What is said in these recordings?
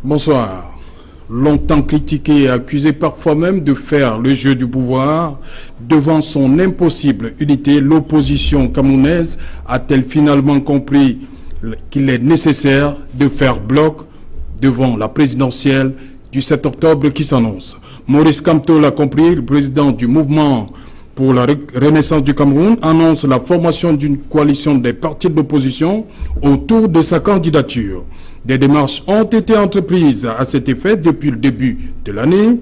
Bonsoir. Longtemps critiqué et accusé parfois même de faire le jeu du pouvoir, devant son impossible unité, l'opposition camerounaise a-t-elle finalement compris qu'il est nécessaire de faire bloc devant la présidentielle du 7 octobre qui s'annonce? Maurice Kamto l'a compris, le président du mouvement pour la renaissance du Cameroun annonce la formation d'une coalition des partis d'opposition autour de sa candidature. Des démarches ont été entreprises à cet effet depuis le début de l'année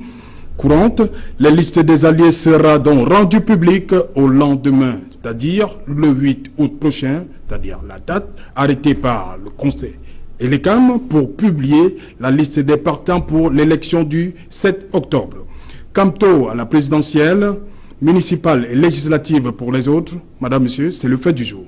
courante. La liste des alliés sera donc rendue publique au lendemain, c'est-à-dire le 8 août prochain, c'est-à-dire la date arrêtée par le Conseil et les CAM pour publier la liste des partants pour l'élection du 7 octobre. Kamto à la présidentielle, municipale et législative pour les autres, madame, monsieur, c'est le fait du jour.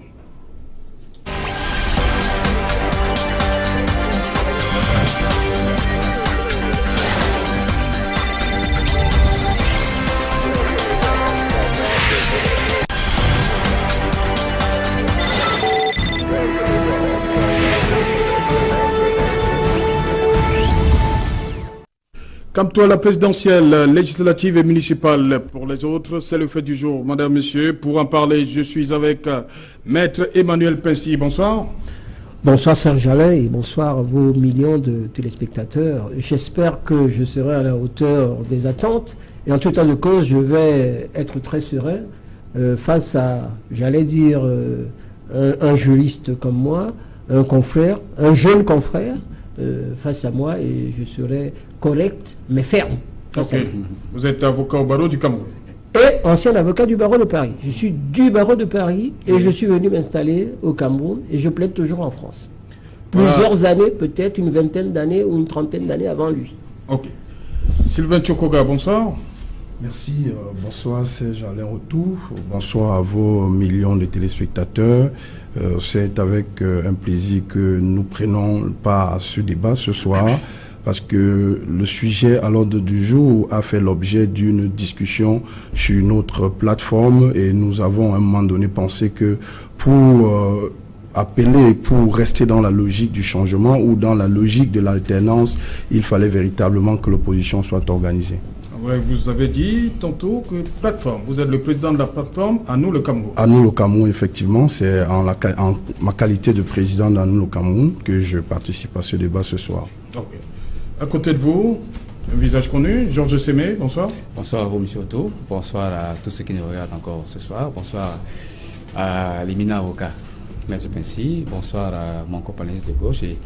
Comme toi, la présidentielle, législative et municipale pour les autres, c'est le fait du jour. Madame, monsieur, pour en parler, je suis avec Maître Emmanuel Pincy. Bonsoir. Bonsoir Serge Alain et bonsoir à vos millions de téléspectateurs. J'espère que je serai à la hauteur des attentes. Et en tout temps de cause, je vais être très serein face à, j'allais dire, un juriste comme moi, un confrère, un jeune confrère face à moi, et je serai correct mais ferme. Ok. Vous êtes avocat au barreau du Cameroun. Et ancien avocat du barreau de Paris. Je suis du barreau de Paris et je suis venu m'installer au Cameroun et je plaide toujours en France. Plusieurs années, peut-être une vingtaine d'années ou une trentaine d'années avant lui. Ok. Sylvain Tchokoga, bonsoir. Merci, bonsoir Serge Alain Retour, bonsoir à vos millions de téléspectateurs. C'est avec un plaisir que nous prenons part à ce débat ce soir, parce que le sujet à l'ordre du jour a fait l'objet d'une discussion sur notre plateforme et nous avons à un moment donné pensé que pour appeler, pour rester dans la logique du changement ou dans la logique de l'alternance, il fallait véritablement que l'opposition soit organisée. Ouais, vous avez dit tantôt que plateforme, vous êtes le président de la plateforme À nous le Cameroun. À nous le Cameroun, effectivement, c'est en ma qualité de président d'À nous le Cameroun que je participe à ce débat ce soir. Ok. À côté de vous, un visage connu, Georges Sémé, bonsoir. Bonsoir à vous, M. Otto. Bonsoir à tous ceux qui nous regardent encore ce soir. Bonsoir à l'éminent avocat, M. Pincy. Bonsoir à mon compagnonniste de gauche. Et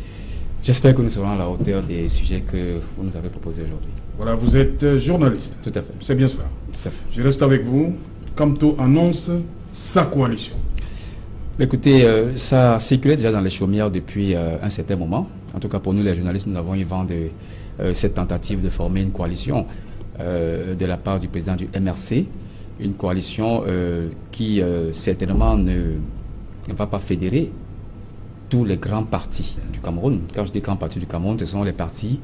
j'espère que nous serons à la hauteur des sujets que vous nous avez proposés aujourd'hui. Voilà, vous êtes journaliste. Tout à fait. C'est bien cela. Tout à fait. Je reste avec vous. Kamto annonce sa coalition. Écoutez, ça circulait déjà dans les chaumières depuis un certain moment. En tout cas, pour nous, les journalistes, nous avons eu vent de cette tentative de former une coalition de la part du président du MRC. Une coalition qui, certainement, ne va pas fédérer tous les grands partis du Cameroun. Quand je dis grands partis du Cameroun, ce sont les partis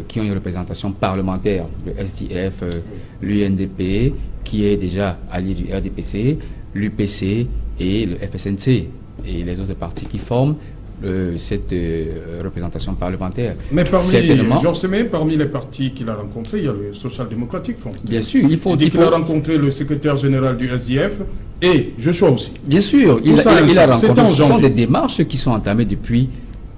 qui ont une représentation parlementaire, le SDF, l'UNDP, qui est déjà allié du RDPC, l'UPC et le FSNC, et les autres partis qui forment cette représentation parlementaire. Mais parmi les partis qu'il a rencontrés, il y a le social-démocratique. Bien sûr, il faut... Il a rencontré le secrétaire général du SDF et Joshua aussi. Bien sûr, il a rencontré. Ce sont des démarches qui sont entamées depuis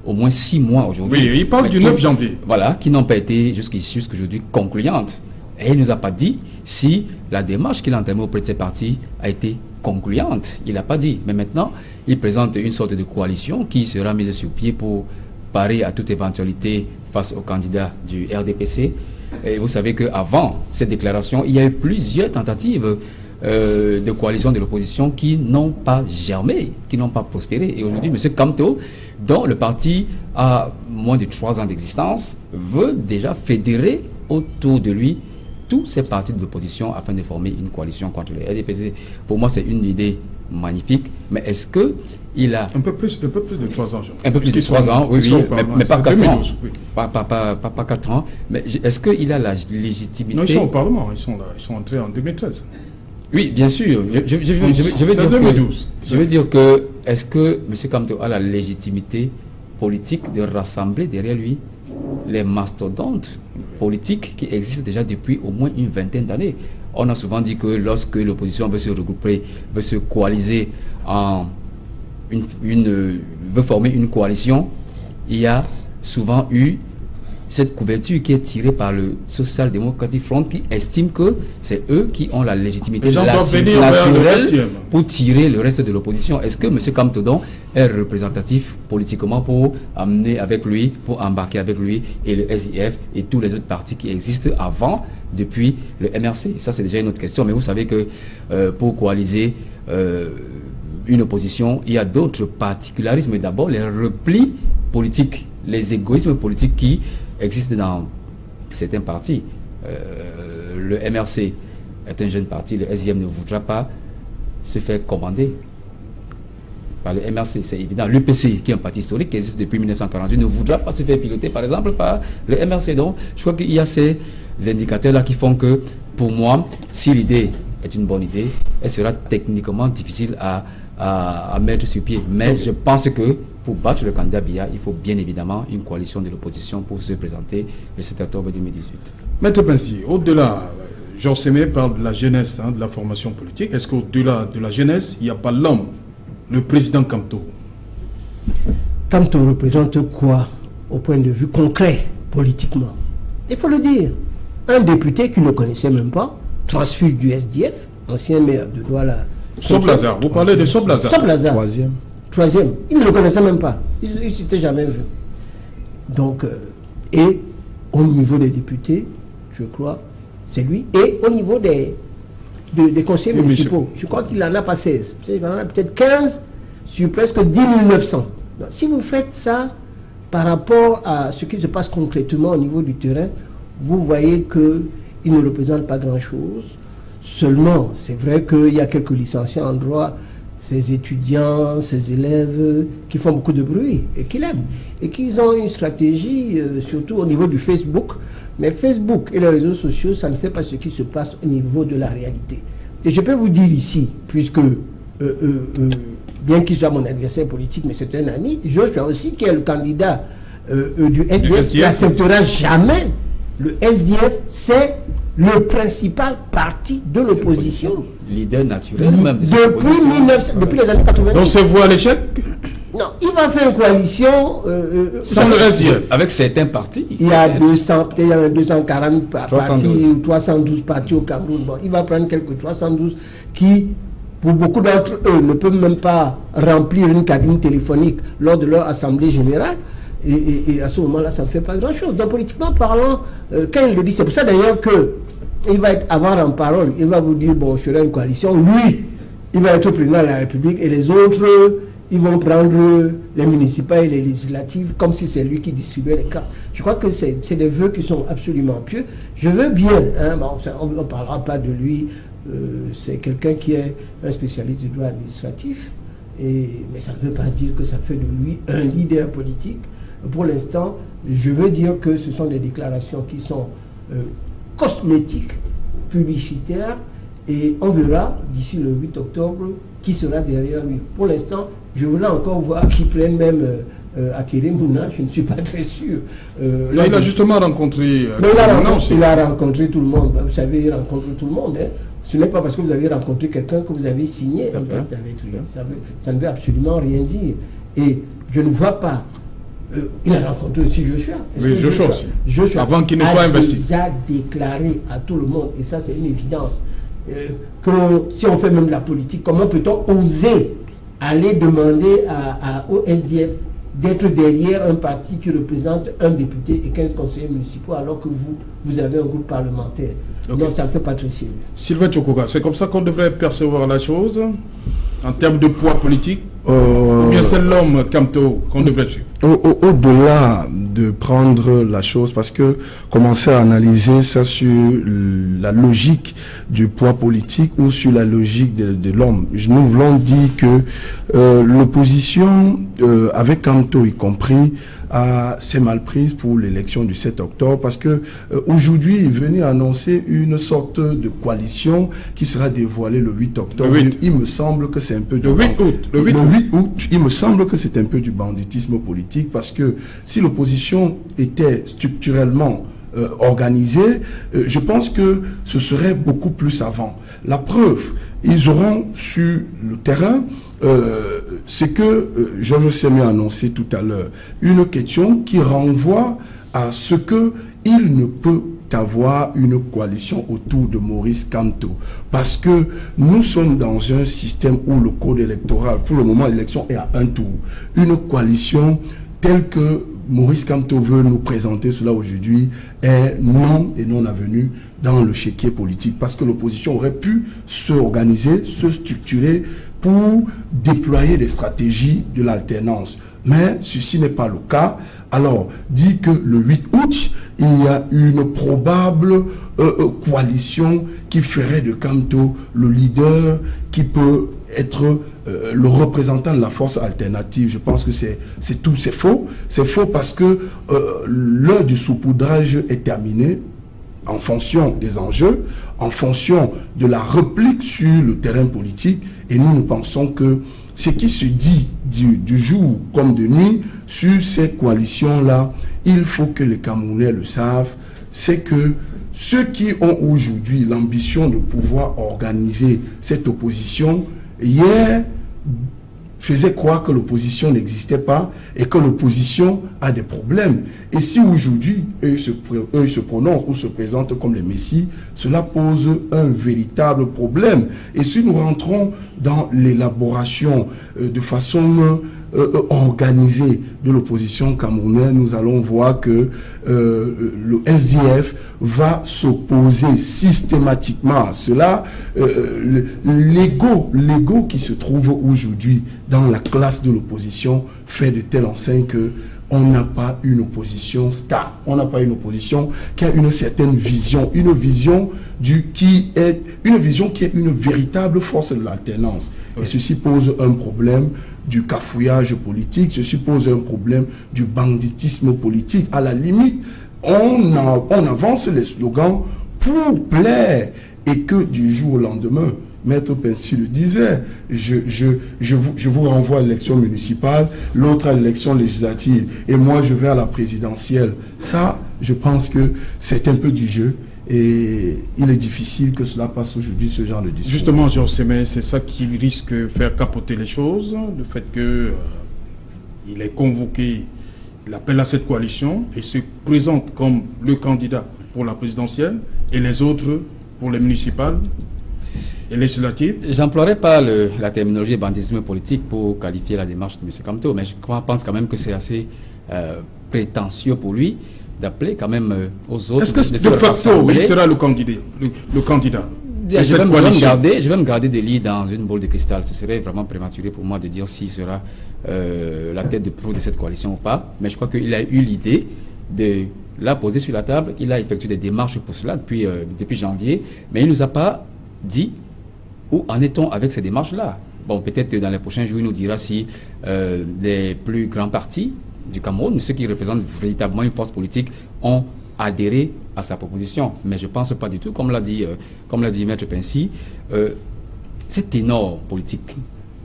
au moins 6 mois aujourd'hui. Oui, il parle du 9 janvier. Voilà, qui n'ont pas été jusqu'aujourd'hui concluantes. Et il ne nous a pas dit si la démarche qu'il a entamée auprès de ces partis a été concluante. Il n'a pas dit. Mais maintenant, il présente une sorte de coalition qui sera mise sur pied pour parer à toute éventualité face aux candidats du RDPC. Et vous savez qu'avant cette déclaration, il y a eu plusieurs tentatives de coalition de l'opposition qui n'ont pas germé, qui n'ont pas prospéré. Et aujourd'hui, M. Kamto, dont le parti a moins de 3 ans d'existence, veut déjà fédérer autour de lui tous ces partis de l'opposition afin de former une coalition contre le RDPC. Pour moi, c'est une idée magnifique, mais est-ce qu'il a... Un peu plus de 3 ans. Un peu plus de 3 ans, oui, mais pas 4 ans. Oui. Pas 4 ans. Mais est-ce qu'il a la légitimité... Non, ils sont au Parlement, ils sont entrés en 2013. Oui, bien sûr. Je veux dire que est-ce que M. Kamto a la légitimité politique de rassembler derrière lui les mastodontes politiques qui existent déjà depuis au moins une vingtaine d'années. On a souvent dit que lorsque l'opposition veut se regrouper, veut se coaliser veut former une coalition, il y a souvent eu cette couverture qui est tirée par le Social Democratic Front qui estime que c'est eux qui ont la légitimité naturelle pour tirer le reste de l'opposition. Est-ce que M. Kamtodon est représentatif politiquement pour amener avec lui, pour embarquer avec lui et le SDF et tous les autres partis qui existent avant, depuis le MRC? Ça, c'est déjà une autre question, mais vous savez que pour coaliser une opposition, il y a d'autres particularismes. D'abord, les replis politiques, les égoïsmes politiques qui existent dans certains partis. Le MRC est un jeune parti, le SIM ne voudra pas se faire commander par le MRC, c'est évident. L'UPC, qui est un parti historique qui existe depuis 1948, ne voudra pas se faire piloter, par exemple, par le MRC. Donc, je crois qu'il y a ces indicateurs-là qui font que, pour moi, si l'idée est une bonne idée, elle sera techniquement difficile à mettre sur pied. Mais je pense que pour battre le candidat Biya, il faut bien évidemment une coalition de l'opposition pour se présenter le 7 octobre 2018. Maître Pensy, au-delà, Georges Sémé parle de la jeunesse, de la formation politique. Est-ce qu'au-delà de la jeunesse, il n'y a pas l'homme, le président Kamto? Kamto représente quoi au point de vue concret, politiquement? Il faut le dire. Un député qui ne connaissait même pas, transfuge du SDF, ancien maire de Douala. Soblazar, vous parlez de Soblazar. Soblazar. Troisième. Il ne le connaissait même pas. Il ne s'était jamais vu. Donc, et au niveau des députés, je crois, c'est lui. Et au niveau des conseillers municipaux, je crois qu'il n'en a pas 16. Il en a peut-être 15 sur presque 10 900. Donc, si vous faites ça par rapport à ce qui se passe concrètement au niveau du terrain, vous voyez qu'il ne représente pas grand-chose. Seulement, c'est vrai qu'il y a quelques licenciés en droit, ces étudiants, ces élèves qui font beaucoup de bruit et qui l'aiment. Et qu'ils ont une stratégie, surtout au niveau du Facebook. Mais Facebook et les réseaux sociaux, ça ne fait pas ce qui se passe au niveau de la réalité. Et je peux vous dire ici, puisque, bien qu'il soit mon adversaire politique, mais c'est un ami, Joshua aussi, qui est le candidat du SDF, qui n'acceptera jamais. Le SDF, c'est le principal parti de l'opposition. Leader naturel même de cette depuis les années 80. Donc c'est vous à l'échec? Non, il va faire une coalition sans le SDF. Avec certains partis. Il y a 200, peut-être il y a 240 partis, 312 partis au Cameroun. Bon, il va prendre quelques 312 qui, pour beaucoup d'entre eux, ne peuvent même pas remplir une cabine téléphonique lors de leur assemblée générale. Et à ce moment-là, ça ne fait pas grand-chose. Donc, politiquement parlant, quand il le dit, c'est pour ça d'ailleurs qu'il va être avant en parole, il va vous dire, bon, je ferai une coalition. Lui, il va être président de la République et les autres, ils vont prendre les municipales et les législatives comme si c'est lui qui distribuait les cartes. Je crois que c'est des vœux qui sont absolument pieux. Je veux bien, hein, bon, on ne parlera pas de lui, c'est quelqu'un qui est un spécialiste du droit administratif, mais ça ne veut pas dire que ça fait de lui un leader politique. Pour l'instant, je veux dire que ce sont des déclarations qui sont cosmétiques, publicitaires, et on verra d'ici le 8 octobre qui sera derrière lui. Pour l'instant, je voulais encore voir qui prennent même Akerim Mouna, je ne suis pas très sûr. Là, il a justement rencontré... il a rencontré tout le monde. Vous savez, il rencontre tout le monde. Hein. Ce n'est pas parce que vous avez rencontré quelqu'un que vous avez signé un pacte avec lui. Ça ne veut absolument rien dire. Et je ne vois pas... il a rencontré aussi Joshua. Oui, Joshua aussi. Joshua avant qu'il ne soit investi. Il a déclaré à tout le monde, et ça c'est une évidence, que si on fait même de la politique, comment peut-on oser aller demander au SDF d'être derrière un parti qui représente un député et 15 conseillers municipaux alors que vous avez un groupe parlementaire. Okay. Donc ça ne fait pas très sérieux. Sylvain Tchokoga, c'est comme ça qu'on devrait percevoir la chose en termes de poids politique? Ou bien c'est l'homme Kamto qu'on devrait suivre? Au-delà de prendre la chose, parce que commencer à analyser ça sur la logique du poids politique ou sur la logique de l'homme, nous voulons dire que l'opposition, avec Kamto y compris, s'est mal prise pour l'élection du 7 octobre, parce que aujourd'hui, il venait annoncer une sorte de coalition qui sera dévoilée le 8 octobre. Le 8. Il me semble que c'est un peu du... Le 8 août. Le 8 août, il me semble que c'est un peu du banditisme politique. politique, parce que si l'opposition était structurellement organisée, je pense que ce serait beaucoup plus avant. La preuve, ils auront sur le terrain c'est que Georges Semi a annoncé tout à l'heure, une question qui renvoie à ce que il ne peut avoir une coalition autour de Maurice Kamto, parce que nous sommes dans un système où le code électoral, pour le moment l'élection est à un tour, une coalition telle que Maurice Kamto veut nous présenter cela aujourd'hui est non et non avenue dans le chéquier politique, parce que l'opposition aurait pu s'organiser, se structurer pour déployer des stratégies de l'alternance. Mais ceci n'est pas le cas. Alors, dit que le 8 août, il y a une probable coalition qui ferait de Kamto le leader, qui peut être le représentant de la force alternative. Je pense que c'est tout, c'est faux. C'est faux parce que l'heure du saupoudrage est terminée en fonction des enjeux, en fonction de la réplique sur le terrain politique. Et nous pensons que ce qui se dit du jour comme de nuit sur ces coalitions-là, il faut que les Camerounais le savent, c'est que ceux qui ont aujourd'hui l'ambition de pouvoir organiser cette opposition, hier, faisaient croire que l'opposition n'existait pas et que l'opposition a des problèmes. Et si aujourd'hui, eux se prononcent ou se présentent comme les messies, cela pose un véritable problème. Et si nous rentrons dans l'élaboration de façon organisée de l'opposition camerounaise, nous allons voir que le SDF va s'opposer systématiquement à cela. L'ego qui se trouve aujourd'hui dans la classe de l'opposition fait de telle enseigne que on n'a pas une opposition stable, on n'a pas une opposition qui a une certaine vision, une vision qui est une véritable force de l'alternance. Et ceci pose un problème du cafouillage politique, ceci pose un problème du banditisme politique. À la limite, on avance les slogans pour plaire et que du jour au lendemain, Maître Pensy le disait, je vous renvoie à l'élection municipale, l'autre à l'élection législative, et moi je vais à la présidentielle. Ça, je pense que c'est un peu du jeu, et il est difficile que cela passe aujourd'hui, ce genre de discours. Justement, Georges Semi, c'est ça qui risque de faire capoter les choses, le fait que il est convoqué, il appelle à cette coalition, et se présente comme le candidat pour la présidentielle, et les autres pour les municipales. J'emploierai pas la terminologie banditisme politique pour qualifier la démarche de M. Kamto, mais je pense quand même que c'est assez prétentieux pour lui d'appeler quand même aux autres. Est-ce que de facto, il sera le candidat je vais me garder de lire dans une boule de cristal. Ce serait vraiment prématuré pour moi de dire s'il sera la tête de proue de cette coalition ou pas, mais je crois qu'il a eu l'idée de la poser sur la table. Il a effectué des démarches pour cela depuis janvier, mais il ne nous a pas dit où en est-on avec ces démarches-là. Bon, peut-être dans les prochains jours, il nous dira si les plus grands partis du Cameroun, ceux qui représentent véritablement une force politique, ont adhéré à sa proposition. Mais je ne pense pas du tout, comme l'a dit Maître Pensy, cette ténor politique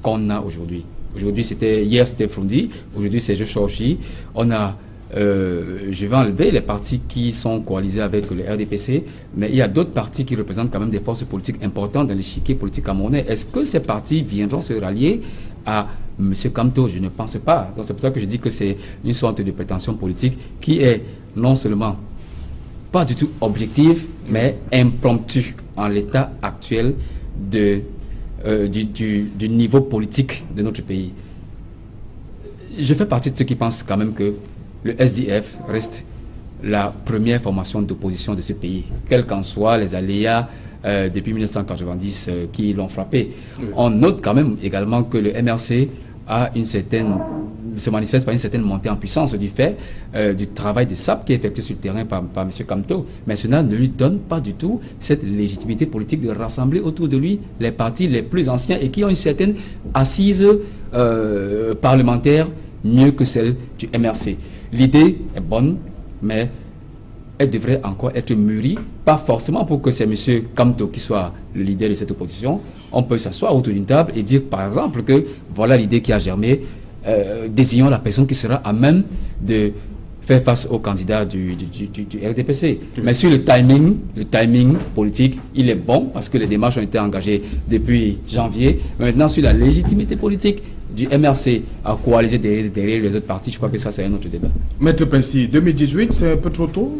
qu'on a aujourd'hui. Hier c'était Frondi, aujourd'hui c'est Joshorchi. On a je vais enlever les partis qui sont coalisés avec le RDPC, mais il y a d'autres partis qui représentent quand même des forces politiques importantes dans l'échiquier politique camerounais. Est-ce que ces partis viendront se rallier à M. Kamto? Je ne pense pas. Donc c'est pour ça que je dis que c'est une sorte de prétention politique qui est non seulement pas du tout objective, mais impromptue en l'état actuel du niveau politique de notre pays. Je fais partie de ceux qui pensent quand même que le SDF reste la première formation d'opposition de ce pays, quels qu'en soient les aléas depuis 1990 qui l'ont frappé. Oui. On note quand même également que le MRC se manifeste par une certaine montée en puissance du fait du travail de SAP qui est effectué sur le terrain par M. Kamto. Mais cela ne lui donne pas du tout cette légitimité politique de rassembler autour de lui les partis les plus anciens et qui ont une certaine assise parlementaire mieux que celle du MRC. L'idée est bonne, mais elle devrait encore être mûrie, pas forcément pour que c'est M. Kamto qui soit le leader de cette opposition. On peut s'asseoir autour d'une table et dire, par exemple, que voilà l'idée qui a germé, désignons la personne qui sera à même de faire face au candidat du RDPC. Mais sur le timing politique, il est bon parce que les démarches ont été engagées depuis janvier. Mais maintenant, sur la légitimité politique du MRC à coaliser derrière les autres partis, je crois que ça, c'est un autre débat. Maître Pensy, 2018, c'est un peu trop tôt.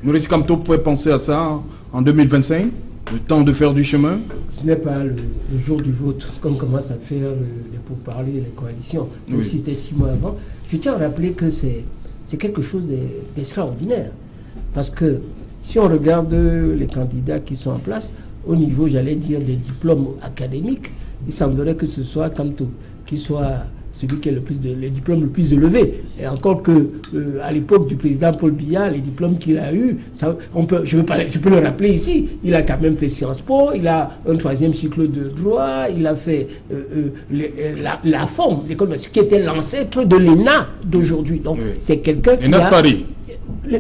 Maurice Kamto pourrait penser à ça en 2025, le temps de faire du chemin. Ce n'est pas le jour du vote qu'on commence à faire les pourparlers, les coalitions. Même si c'était 6 mois avant. Je tiens à rappeler que c'est quelque chose d'extraordinaire. Parce que si on regarde les candidats qui sont en place, au niveau, j'allais dire, des diplômes académiques, il semblerait que ce soit Kamto qui soit celui qui a les diplômes le plus élevés. Et encore que à l'époque du président Paul Biya, les diplômes qu'il a eus, je peux le rappeler ici, il a quand même fait Sciences Po, il a un 3e cycle de droit, il a fait la forme, l'école qui était l'ancêtre de l'ENA d'aujourd'hui. Donc c'est quelqu'un qui ENA Paris.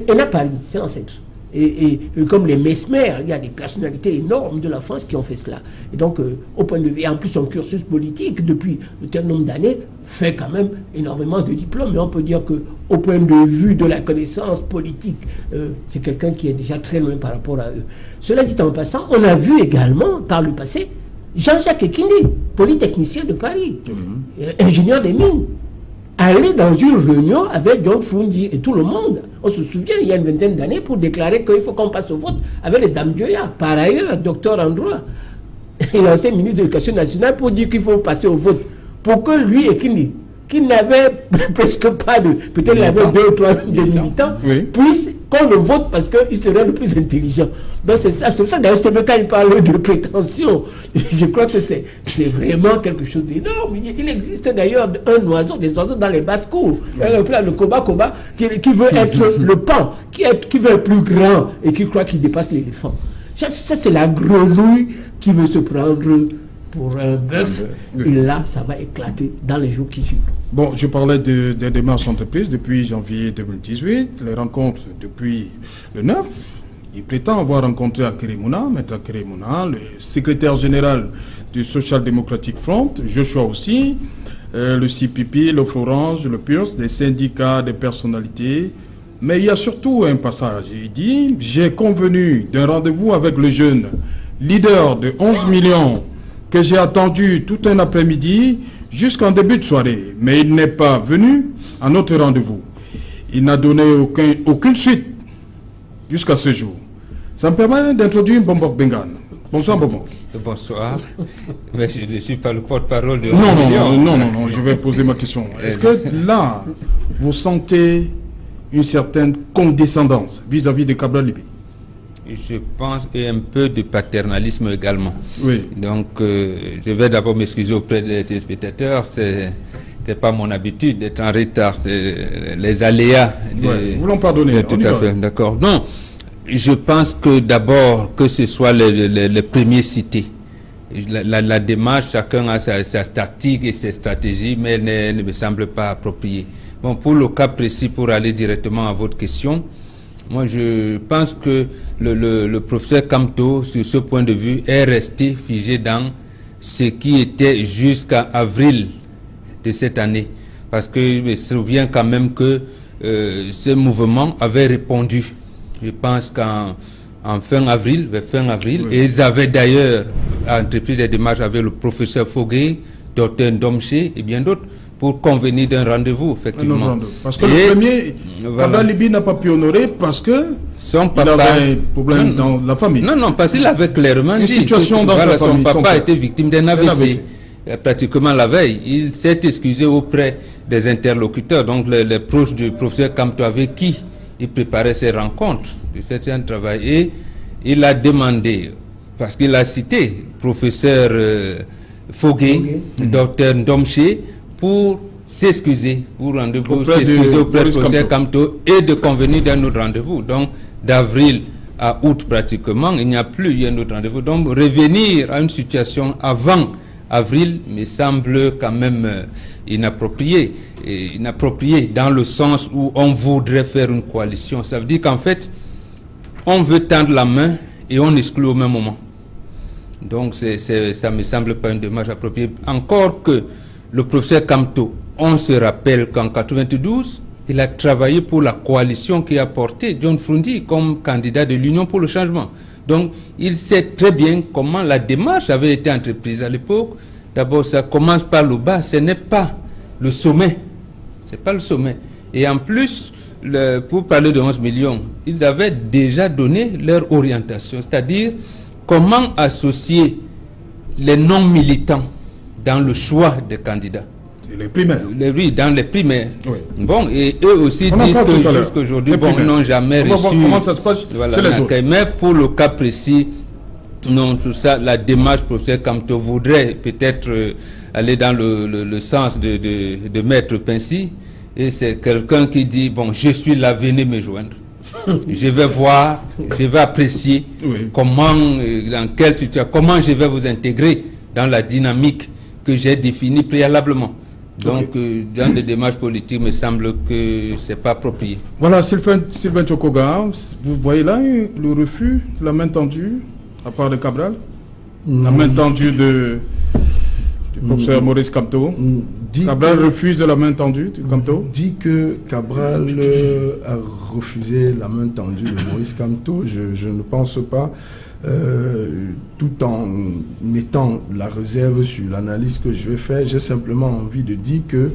ENA Paris, c'est l'ancêtre. Et comme les Mesmer, il y a des personnalités énormes de la France qui ont fait cela. Et donc, au point de vue, en plus son cursus politique, depuis un tel nombre d'années, fait quand même énormément de diplômes. Mais on peut dire qu'au point de vue de la connaissance politique, c'est quelqu'un qui est déjà très loin par rapport à eux. Cela dit en passant, on a vu également, par le passé, Jean-Jacques Ekini, polytechnicien de Paris, ingénieur des mines, aller dans une réunion avec John Fundi et tout le monde. On se souvient, il y a une vingtaine d'années, pour déclarer qu'il faut qu'on passe au vote avec les dames Dioya. Par ailleurs, docteur en droit, et l'ancien ministre de l'Éducation nationale, pour dire qu'il faut passer au vote. Pour que lui et qui n'avait presque pas de... Peut-être il avait 2 ou 3 militants, puissent qu'on le vote parce qu'il serait le plus intelligent. Donc c'est ça d'ailleurs, c'est quand il parle de prétention. Je crois que c'est vraiment quelque chose d'énorme. Il existe d'ailleurs des oiseaux dans les basses cours. Le koba qui veut être le pan, qui veut être plus grand et qui croit qu'il dépasse l'éléphant. Ça c'est la grenouille qui veut se prendre pour un bœuf. Et là, ça va éclater dans les jours qui suivent. Bon, je parlais des démarches entreprises depuis janvier 2018, les rencontres depuis le 9. Il prétend avoir rencontré Akeremouna, Maître Akeremouna, le secrétaire général du Social Democratic Front, Joshua aussi, le CPP, le Florange, le PURS, des syndicats, des personnalités. Mais il y a surtout un passage. Il dit « J'ai convenu d'un rendez-vous avec le jeune leader de 11 millions que j'ai attendu tout un après-midi jusqu'en début de soirée, mais il n'est pas venu à notre rendez-vous. Il n'a donné aucune suite jusqu'à ce jour. Ça me permet d'introduire Bombok Bengan. Bonsoir Bombok. Bonsoir. Mais je ne suis pas le porte-parole de... Non, je vais poser ma question. Est-ce que là, vous sentez une certaine condescendance vis-à-vis de Cabral Libye? Je pense, et un peu de paternalisme également. Oui. Donc, je vais d'abord m'excuser auprès des téléspectateurs. C'est pas mon habitude d'être en retard. C'est les aléas. Vous l'en pardonnez. Tout à fait, d'accord. Non, je pense que d'abord, que ce soit les premiers cités. La démarche, chacun a sa tactique et ses stratégies, mais elle ne me semble pas appropriée. Bon, pour le cas précis, pour aller directement à votre question, moi, je pense que le professeur Kamto, sur ce point de vue, est resté figé dans ce qui était jusqu'à avril de cette année. Parce que je me souviens quand même que ce mouvement avait répondu. Je pense qu'en fin avril, oui. Et ils avaient d'ailleurs entrepris des démarches avec le professeur Fogué, Dr Ndomché et bien d'autres, pour convenir d'un rendez-vous, effectivement. Parce que le premier, Cabral Libye n'a pas pu honorer parce que son papa avait un problème dans la famille. Non, parce qu'il avait clairement dit situation dans sa famille, son papa était victime d'un AVC. Pratiquement la veille, il s'est excusé auprès des interlocuteurs, donc les proches du professeur Kamto avec qui il préparait ses rencontres de certains travail. Et il a demandé, parce qu'il a cité professeur Fogué, docteur Ndomché, pour s'excuser, pour rendez-vous, s'excuser auprès du professeur Kamto et de convenir d'un autre rendez-vous. Donc, d'avril à août pratiquement, il n'y a plus eu un autre rendez-vous. Donc, revenir à une situation avant avril me semble quand même inapproprié. Et inapproprié dans le sens où on voudrait faire une coalition. Ça veut dire qu'en fait, on veut tendre la main et on exclut au même moment. Donc, ça ne me semble pas une démarche appropriée. Encore que le professeur Kamto, on se rappelle qu'en 92, il a travaillé pour la coalition qui a porté John Frundi comme candidat de l'Union pour le changement. Donc, il sait très bien comment la démarche avait été entreprise à l'époque. D'abord, ça commence par le bas, ce n'est pas le sommet. C'est pas le sommet. Et en plus, pour parler de 11 millions, ils avaient déjà donné leur orientation, c'est-à-dire comment associer les non-militants dans le choix des candidats. Les primaires. Oui, dans les primaires. Oui. Bon, et eux aussi disent que jusqu'aujourd'hui, bon, ils n'ont jamais reçu. Comment ça se passe chez les autres? Mais pour le cas précis, non, tout ça, la démarche, professeur Kamto, voudrait peut-être aller dans le sens de Maître Pincy. Et c'est quelqu'un qui dit, bon, je suis là, venez me joindre. Je vais voir, je vais apprécier comment, dans quelle situation, comment je vais vous intégrer dans la dynamique que j'ai définie préalablement. Donc, dans des démarches politiques, il me semble que ce n'est pas approprié. Voilà, Sylvain Tchokoga, vous voyez là le refus, la main tendue, à part de Cabral, la main tendue du professeur Maurice Kamto. Cabral refuse la main tendue de Kamto. Dit que Cabral a refusé la main tendue de Maurice Kamto, je ne pense pas. Tout en mettant la réserve sur l'analyse que je vais faire, j'ai simplement envie de dire que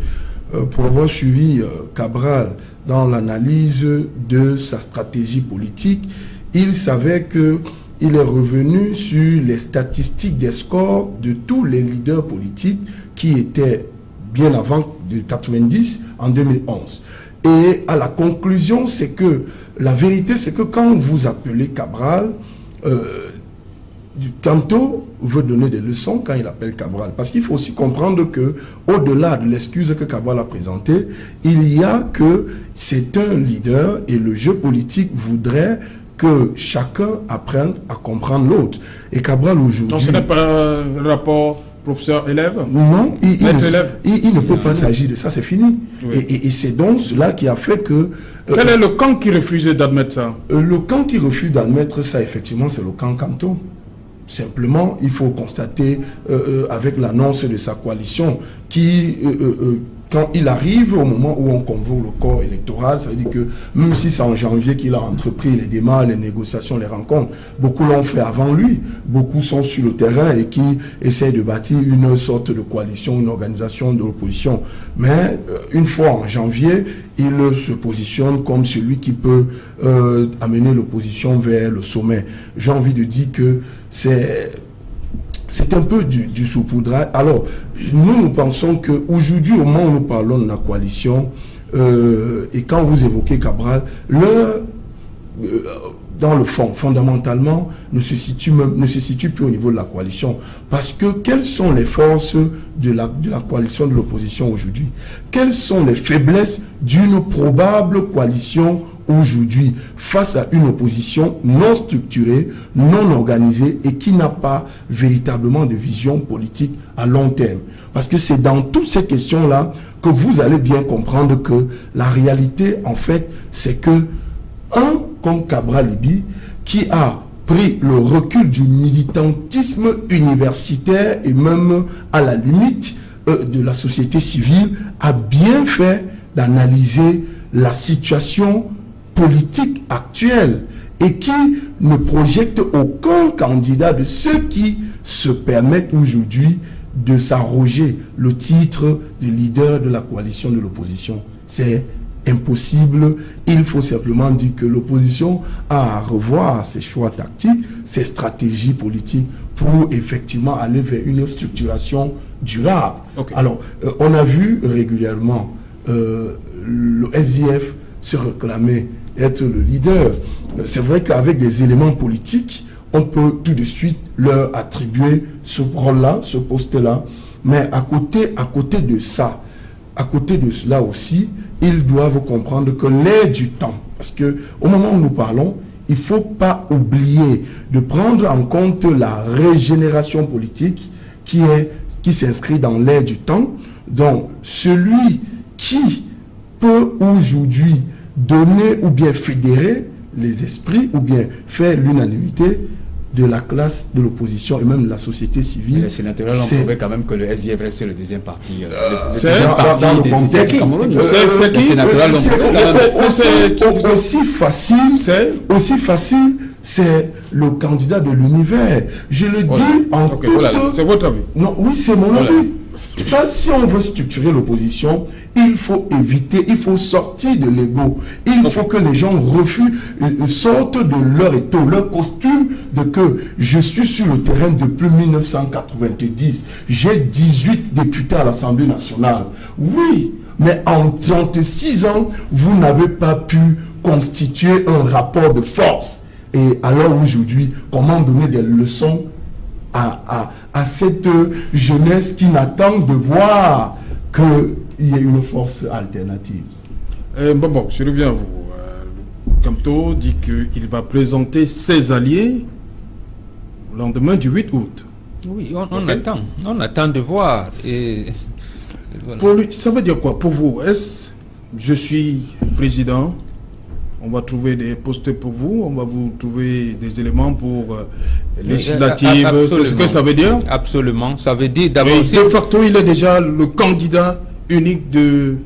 pour avoir suivi Cabral dans l'analyse de sa stratégie politique, il savait qu'il est revenu sur les statistiques des scores de tous les leaders politiques qui étaient bien avant de 90 en 2011. Et à la conclusion, c'est que la vérité, c'est que quand vous appelez Cabral, Kamto veut donner des leçons quand il appelle Cabral. Parce qu'il faut aussi comprendre que, au-delà de l'excuse que Cabral a présentée, il y a que c'est un leader et le jeu politique voudrait que chacun apprenne à comprendre l'autre. Et Cabral aujourd'hui... Donc ce n'est pas un rapport professeur-élève? Non, il ne peut pas s'agir de ça, c'est fini. Oui. Et c'est donc cela qui a fait que... Quel est le camp qui refuse d'admettre ça? Le camp qui refuse d'admettre ça, effectivement, c'est le camp Kamto. Simplement, il faut constater, avec l'annonce de sa coalition, qui... quand il arrive au moment où on convoque le corps électoral, ça veut dire que même si c'est en janvier qu'il a entrepris les démarches, les négociations, les rencontres, beaucoup l'ont fait avant lui, beaucoup sont sur le terrain et qui essaient de bâtir une sorte de coalition, une organisation de l'opposition. Mais une fois en janvier, il se positionne comme celui qui peut amener l'opposition vers le sommet. J'ai envie de dire que c'est un peu du saupoudrage. Alors, nous pensons qu'aujourd'hui, au moment où nous parlons de la coalition, et quand vous évoquez Cabral, dans le fond, fondamentalement, ne se situe plus au niveau de la coalition. Parce que quelles sont les forces de la coalition de l'opposition aujourd'hui? Quelles sont les faiblesses d'une probable coalition aujourd'hui face à une opposition non structurée, non organisée et qui n'a pas véritablement de vision politique à long terme? Parce que c'est dans toutes ces questions-là que vous allez bien comprendre que la réalité, en fait, c'est que comme Cabral Libye, qui a pris le recul du militantisme universitaire et même à la limite de la société civile, a bien fait d'analyser la situation politique actuelle et qui ne projette aucun candidat de ceux qui se permettent aujourd'hui de s'arroger le titre de leader de la coalition de l'opposition. C'est impossible. Il faut simplement dire que l'opposition a à revoir ses choix tactiques, ses stratégies politiques pour effectivement aller vers une structuration durable. Okay. Alors, on a vu régulièrement le SDF se réclamer être le leader. C'est vrai qu'avec des éléments politiques, on peut tout de suite leur attribuer ce rôle-là, ce poste-là. Mais à côté de ça, à côté de cela aussi, ils doivent comprendre que l'air du temps, parce que au moment où nous parlons, il ne faut pas oublier de prendre en compte la régénération politique qui s'inscrit dans l'air du temps. Donc, celui qui peut aujourd'hui donner ou bien fédérer les esprits ou bien faire l'unanimité de la classe de l'opposition et même de la société civile. Mais les sénateurs ont prouvé quand même que le SDF reste le deuxième parti. Dans le contexte. Les sénateurs l'ont prouvé. Aussi facile, c'est le candidat de l'univers. Je le dis en toute... C'est votre avis? Non, oui, c'est mon avis. Ça, si on veut structurer l'opposition, il faut éviter, il faut sortir de l'ego. Il faut que les gens sortent de leur étau, leur costume de que je suis sur le terrain depuis 1990. J'ai 18 députés à l'Assemblée nationale. Oui, mais en 36 ans, vous n'avez pas pu constituer un rapport de force. Et alors aujourd'hui, comment donner des leçons à cette jeunesse qui n'attend de voir qu'il y ait une force alternative. Bon, je reviens à vous. Kamto dit qu'il va présenter ses alliés au lendemain du 8 août. Oui, on attend de voir. Et voilà. Pour lui, ça veut dire quoi pour vous? Je suis président, on va trouver des postes pour vous, on va vous trouver des éléments pour législatives, c'est ce que ça veut dire? Absolument, ça veut dire d'abord... De facto, il est déjà le candidat unique de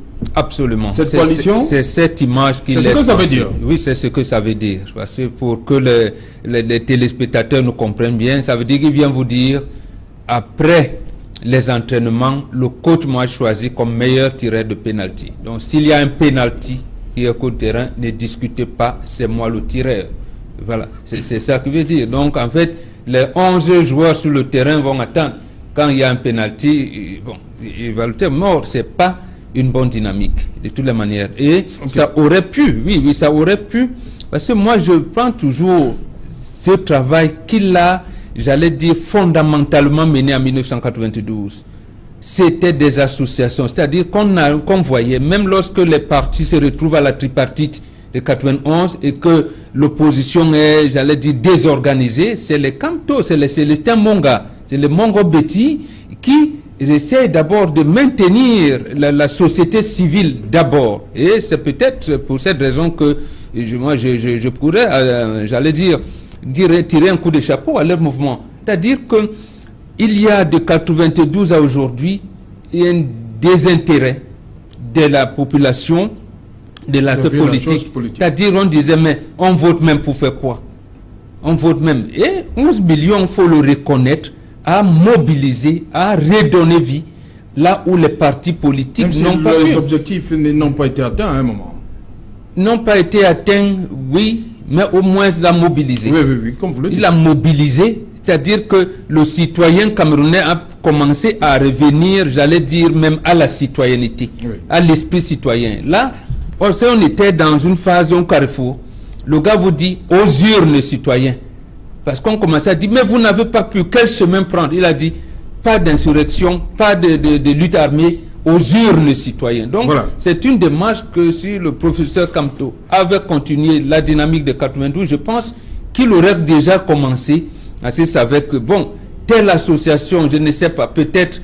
cette coalition? C'est cette image qu'il laisse. C'est ce que ça veut dire? Oui, c'est ce que ça veut dire. Parce que pour que les téléspectateurs nous comprennent bien, ça veut dire qu'il vient vous dire, après les entraînements, le coach m'a choisi comme meilleur tireur de pénalty. Donc s'il y a un pénalty qui est au terrain, ne discutez pas, c'est moi le tireur. Voilà, c'est ça qu'il veut dire. Donc en fait, les 11 joueurs sur le terrain vont attendre. Quand il y a un pénalty, bon, ils vont le dire mort. C'est pas une bonne dynamique de toutes les manières. Et ça aurait pu, oui, ça aurait pu, parce que moi je prends toujours ce travail qu'il a, j'allais dire, fondamentalement mené en 1992. C'était des associations, c'est-à-dire qu'on voyait, même lorsque les partis se retrouvent à la tripartite de 91 et que l'opposition est, j'allais dire, désorganisée, c'est les Kamto, c'est les Célestin Monga, c'est les Mongo Betty qui essaient d'abord de maintenir la société civile d'abord. Et c'est peut-être pour cette raison que moi je pourrais, j'allais dire, tirer un coup de chapeau à leur mouvement. C'est-à-dire que il y a de 92 à aujourd'hui un désintérêt de la population, de la politique. C'est-à-dire on disait, mais on vote même pour faire quoi? On vote même. Et 11 millions, il faut le reconnaître, à mobiliser, à redonner vie, là où les partis politiques n'ont pas les objectifs n'ont pas été atteints à un moment. N'ont pas été atteints, oui, mais au moins il a mobilisé. Oui, comme vous le dites. Il a mobilisé. C'est-à-dire que le citoyen camerounais a commencé à revenir, j'allais dire même à la citoyenneté, à l'esprit citoyen. Là, on était dans une phase d'un carrefour. Le gars vous dit aux urnes citoyens. Parce qu'on commençait à dire, mais vous n'avez pas pu, quel chemin prendre? Il a dit, pas d'insurrection, pas de lutte armée, aux urnes citoyens. Donc, voilà. C'est une démarche que si le professeur Kamto avait continué la dynamique de 92, je pense qu'il aurait déjà commencé. C'est avec, bon, telle association, je ne sais pas, peut-être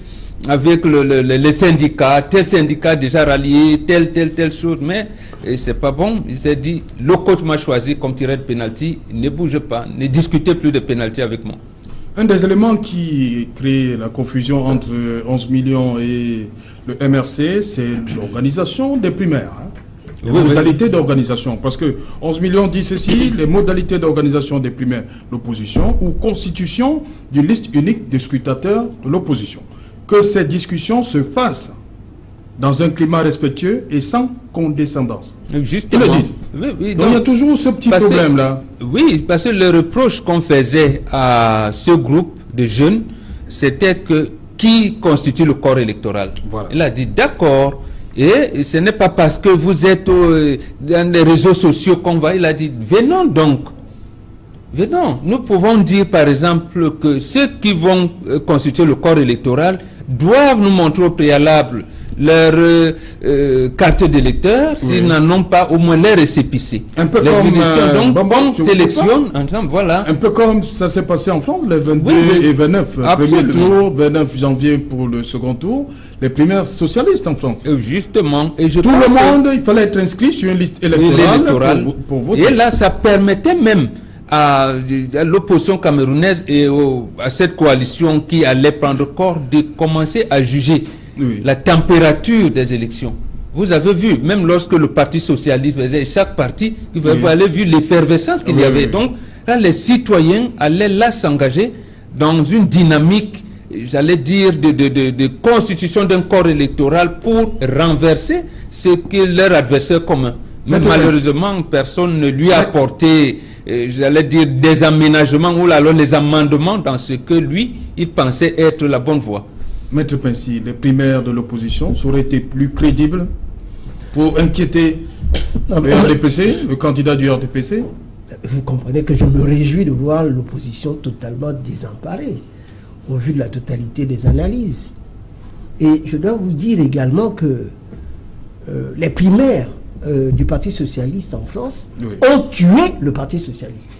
avec les syndicats, tel syndicat déjà rallié, telle chose, mais c'est pas bon. Il s'est dit, le coach m'a choisi comme tireur de pénalty, ne bougez pas, ne discutez plus de pénalty avec moi. Un des éléments qui crée la confusion entre 11 millions et le MRC, c'est l'organisation des primaires. Les modalités d'organisation, parce que 11 millions dit ceci, les modalités d'organisation des primaires, l'opposition, ou constitution d'une liste unique des scrutateurs de l'opposition. Que ces discussions se fassent dans un climat respectueux et sans condescendance. Justement. Ils le disent. Oui, donc il y a toujours ce petit problème-là. Oui, parce que le reproche qu'on faisait à ce groupe de jeunes, c'était que qui constitue le corps électoral. Voilà. Il a dit d'accord. Et ce n'est pas parce que vous êtes dans les réseaux sociaux qu'on va. Il a dit, venons donc. Venons. Nous pouvons dire par exemple que ceux qui vont constituer le corps électoral doivent nous montrer au préalable leur carte d'électeur, s'ils n'en ont pas, au moins les récépissés. Un peu les comme donc on sélectionne ensemble, voilà. Un peu comme ça s'est passé en France, les 22 et 29. Premier tour, 29 janvier pour le second tour, les primaires socialistes en France. Justement. Et tout le monde, il fallait être inscrit sur une liste électorale pour voter. Et là, ça permettait même à l'opposition camerounaise et à cette coalition qui allait prendre corps de commencer à juger la température des élections. Vous avez vu, même lorsque le Parti socialiste faisait, chaque parti, vous avez vu l'effervescence qu'il y avait. Donc, là, les citoyens allaient là s'engager dans une dynamique, j'allais dire, de constitution d'un corps électoral pour renverser ce que leur adversaire commun. Mais malheureusement, personne ne lui a apporté, j'allais dire, des aménagements ou alors les amendements dans ce que lui, il pensait être la bonne voie. Maître Pensy, les primaires de l'opposition auraient été plus crédibles pour inquiéter le RDPC, le candidat du RDPC? Vous comprenez que je me réjouis de voir l'opposition totalement désemparée au vu de la totalité des analyses. Et je dois vous dire également que les primaires du Parti socialiste en France ont tué le Parti socialiste.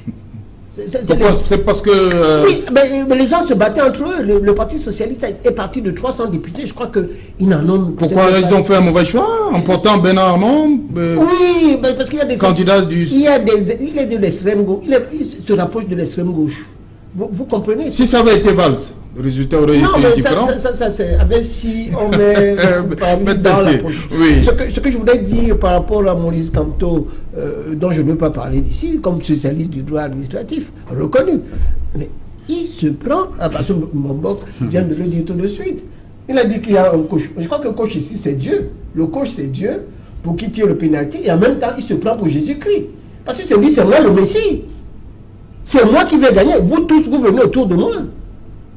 C'est parce que... Oui, mais les gens se battaient entre eux. Le Parti socialiste est parti de 300 députés. Je crois qu'ils n'en ont... Pourquoi ils ont fait un mauvais choix en portant Bernard Armand oui, parce qu'il y a des... candidats du... Il est de l'extrême gauche. Il se rapproche de l'extrême gauche. Vous comprenez? Si ça avait été Valls, le résultat aurait été différent. Ça c'est avec si on met dans la poche. Oui. Ce que je voudrais dire par rapport à Maurice Kamto, dont je ne veux pas parler d'ici, comme spécialiste du droit administratif, reconnu. Mais il se prend, parce que Mbok vient de le dire tout de suite. Il a dit qu'il y a un coach. Je crois que le coach ici, c'est Dieu. Le coach, c'est Dieu, pour qui tire le pénalty, et en même temps, il se prend pour Jésus-Christ. Parce que c'est lui, c'est moi le Messie. C'est moi qui vais gagner. Vous tous, vous venez autour de moi.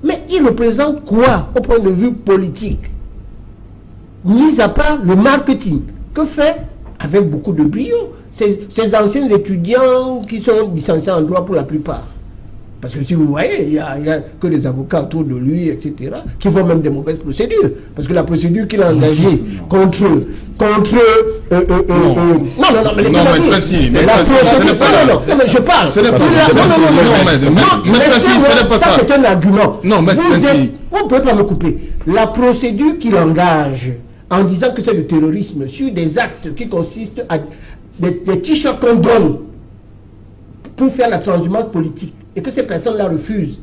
Mais il représente quoi au point de vue politique? Mis à part le marketing. Que fait, avec beaucoup de brio, ces anciens étudiants qui sont licenciés en droit pour la plupart? Parce que si vous voyez, il n'y a que des avocats autour de lui, etc., qui font même des mauvaises procédures. Parce que la procédure qu'il a engagée contre... Non, mais laissez-moi dire. C'est la procédure... Non, mais je parle. Ce n'est pas ça. Ça, c'est un argument. Non, mais vous ne pouvez pas me couper. La procédure qu'il engage en disant que c'est du terrorisme sur des actes qui consistent à des t-shirts qu'on donne pour faire la transhumance politique, et que ces personnes-là refusent.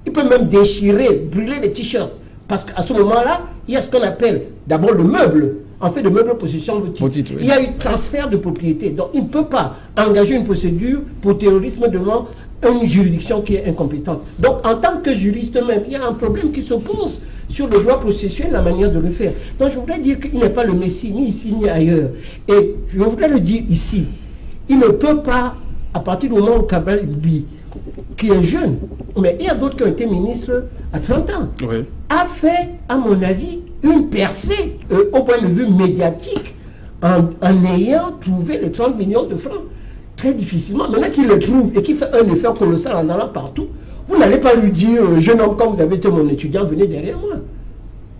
Ils peuvent même déchirer, brûler les t-shirts. Parce qu'à ce moment-là, il y a ce qu'on appelle d'abord le meuble, en fait de meuble possession de titre. Il y a eu transfert de propriété. Donc il ne peut pas engager une procédure pour terrorisme devant une juridiction qui est incompétente. Donc en tant que juriste même, il y a un problème qui se pose sur le droit processuel, la manière de le faire. Donc je voudrais dire qu'il n'est pas le Messie, ni ici ni ailleurs. Et je voudrais le dire ici, il ne peut pas, à partir du moment où Cabral Ibi, qui est jeune, mais il y a d'autres qui ont été ministres à 30 ans, a fait, à mon avis, une percée au point de vue médiatique en ayant trouvé les 30 millions de francs. Très difficilement. Maintenant qu'il le trouve et qu'il fait un effort colossal en allant partout, vous n'allez pas lui dire, jeune homme, comme vous avez été mon étudiant, venez derrière moi.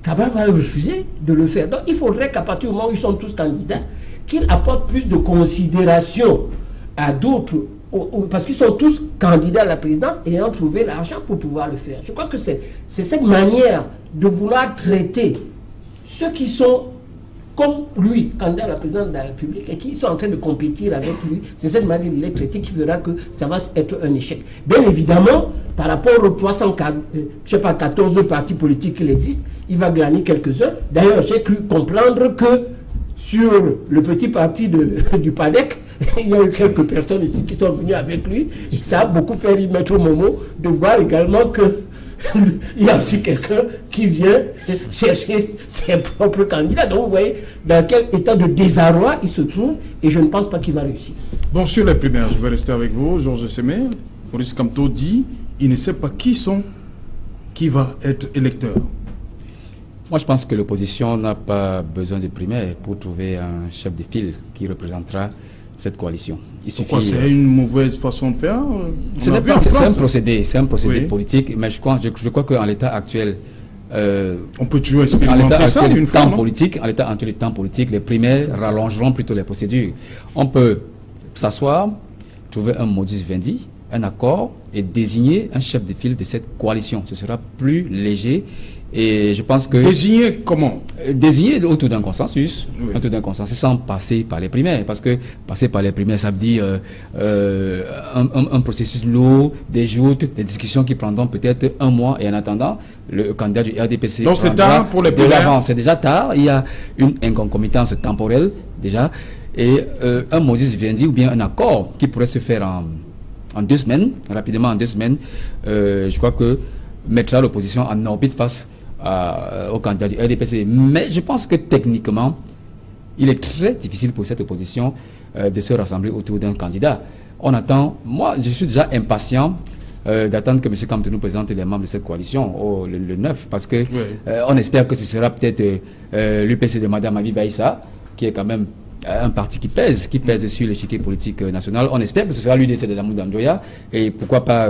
Cabral va refuser de le faire. Donc il faudrait qu'à partir du moment où ils sont tous candidats, qu'il apporte plus de considération à d'autres, parce qu'ils sont tous candidats à la présidence ayant trouvé l'argent pour pouvoir le faire. Je crois que c'est cette manière de vouloir traiter ceux qui sont comme lui, candidat à la présidence de la République, et qui sont en train de compétir avec lui. C'est cette manière de les traiter qui fera que ça va être un échec. Bien évidemment, par rapport aux 314 partis politiques qu'il existe, il va gagner quelques-uns. D'ailleurs, j'ai cru comprendre que sur le petit parti du PADEC, il y a eu quelques personnes ici qui sont venues avec lui. Et ça a beaucoup fait rire Maître Momo de voir également que il y a aussi quelqu'un qui vient chercher ses propres candidats. Donc vous voyez dans quel état de désarroi il se trouve, et je ne pense pas qu'il va réussir. Bon, sur les primaires, je vais rester avec vous. Georges Sémé, Maurice Kamto dit il ne sait pas qui va être électeur. Moi, je pense que l'opposition n'a pas besoin de primaires pour trouver un chef de file qui représentera cette coalition. Pourquoi c'est une mauvaise façon de faire? C'est un procédé politique, mais je crois qu'en l'état actuel, on peut toujours expérimenter ça d'une fois, en l'état actuel du temps politique, les primaires rallongeront plutôt les procédures. On peut s'asseoir, trouver un modus vivendi, un accord et désigner un chef de file de cette coalition. Ce sera plus léger. Et je pense que... Désigner comment? Désigner autour d'un consensus, Oui. autour d'un consensus sans passer par les primaires. Parce que passer par les primaires, ça veut dire un processus lourd, des joutes, des discussions qui prendront peut-être un mois. Et en attendant, le candidat du RDPC... Donc c'est tard pour les primaires? C'est déjà tard. Il y a une inconcomitance temporelle déjà. Et un modus vivendi ou bien un accord qui pourrait se faire en 2 semaines, rapidement en 2 semaines, je crois que mettra l'opposition en orbite face au candidat du RDPC. Mais je pense que techniquement, il est très difficile pour cette opposition de se rassembler autour d'un candidat. On attend, moi je suis déjà impatient d'attendre que M. Kamto nous présente les membres de cette coalition le 9, parce que on espère que ce sera peut-être l'UPC de Mme Abiba Issa, qui est quand même un parti qui pèse sur l'échiquier politique national. On espère que ce sera l'UDC de Lamou Dandoya, et pourquoi pas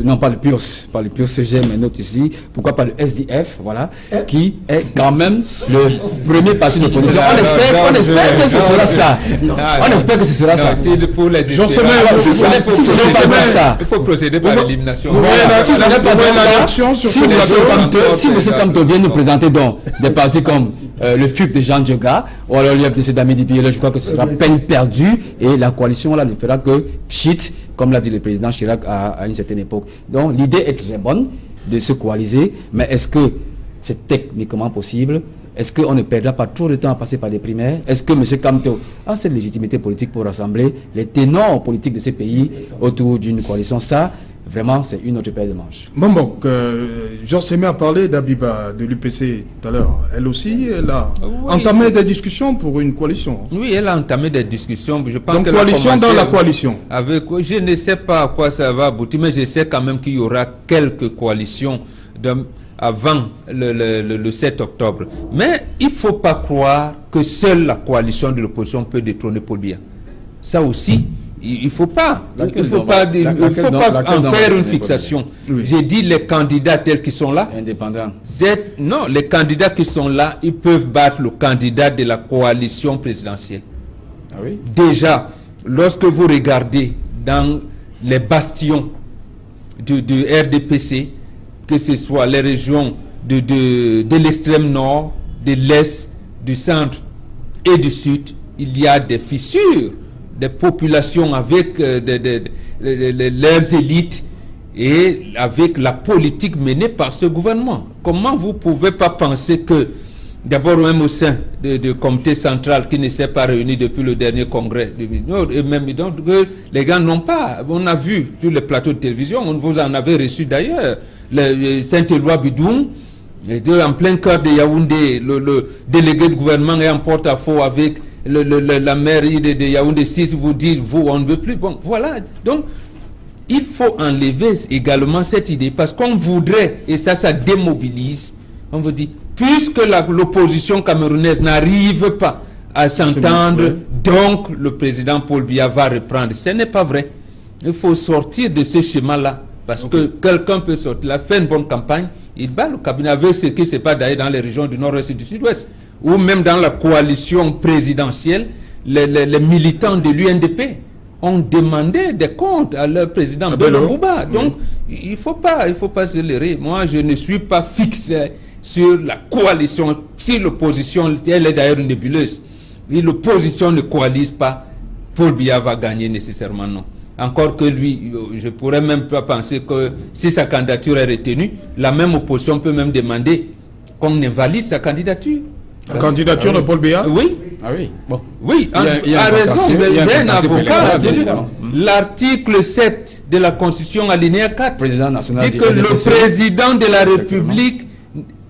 non pas le PURS, j'aime un autre ici, pourquoi pas le SDF, voilà, qui est quand même le premier parti de l'opposition. On espère que ce sera ça. On espère que ce sera ça. Il faut procéder par l'élimination. Si ce n'est pas ça, si M. Kamto vient nous présenter donc des partis comme le FUP de Jean Dioga, ou alors l'UFDC d'Amédi Biélé, je crois que ce sera peine perdue, et la coalition là ne fera que pchit, comme l'a dit le président Chirac à une certaine époque. Donc l'idée est très bonne de se coaliser, mais est-ce que c'est techniquement possible? Est-ce qu'on ne perdra pas trop de temps à passer par des primaires? Est-ce que M. Kamto a cette légitimité politique pour rassembler les ténors politiques de ce pays autour d'une coalition? Ça, vraiment, c'est une autre paire de manches. Bon, Jean-Sémé a parlé d'Abiba, de l'UPC tout à l'heure. Elle aussi, elle a entamé des discussions pour une coalition. Oui, elle a entamé des discussions. Je pense donc, que coalition dans la coalition. Je ne sais pas à quoi ça va aboutir, mais je sais quand même qu'il y aura quelques coalitions avant le 7 octobre. Mais il ne faut pas croire que seule la coalition de l'opposition peut détrôner Paul Biya. Ça aussi, il ne faut pas en faire une fixation. Oui. J'ai dit les candidats tels qu'ils sont là. Indépendants. Non, les candidats qui sont là, ils peuvent battre le candidat de la coalition présidentielle. Ah oui? Déjà, lorsque vous regardez dans les bastions du RDPC, que ce soit les régions de l'extrême nord, de l'est, du centre et du sud, il y a des fissures, des populations avec leurs élites et avec la politique menée par ce gouvernement. Comment vous ne pouvez pas penser que, d'abord même au sein du comité central qui ne s'est pas réuni depuis le dernier congrès, et même donc, les gars n'ont pas, on a vu sur les plateaux de télévision, on vous en avait reçu d'ailleurs, le Saint-Éloi Bidoum, en plein cœur de Yaoundé, le délégué de gouvernement est en porte-à-faux avec la mairie de Yaoundé 6, vous dites, vous, on ne veut plus. Bon, voilà. Donc, il faut enlever également cette idée, parce qu'on voudrait, et ça démobilise, on veut dire, puisque l'opposition camerounaise n'arrive pas à s'entendre, donc le président Paul Biya va reprendre. Ce n'est pas vrai. Il faut sortir de ce schéma-là, parce que quelqu'un peut sortir, la fait une bonne campagne, il bat le cabinet avec ce qui se passe d'ailleurs dans les régions du nord-est et du sud-ouest, ou même dans la coalition présidentielle, les militants de l'UNDP ont demandé des comptes à leur président Bello Bouba. Donc, il ne faut pas se leurrer. Moi, je ne suis pas fixé sur la coalition. Si l'opposition, elle est d'ailleurs une nébuleuse, si l'opposition ne coalise pas, Paul Biya va gagner nécessairement, non. Encore que lui, je ne pourrais même pas penser que si sa candidature est retenue, la même opposition peut même demander qu'on invalide sa candidature. La candidature de Paul Biya? Oui. Ah oui. Bon. Oui, il y a raison, j'ai un avocat. L'article 7 de la Constitution, alinéa 4, dit que le président de la République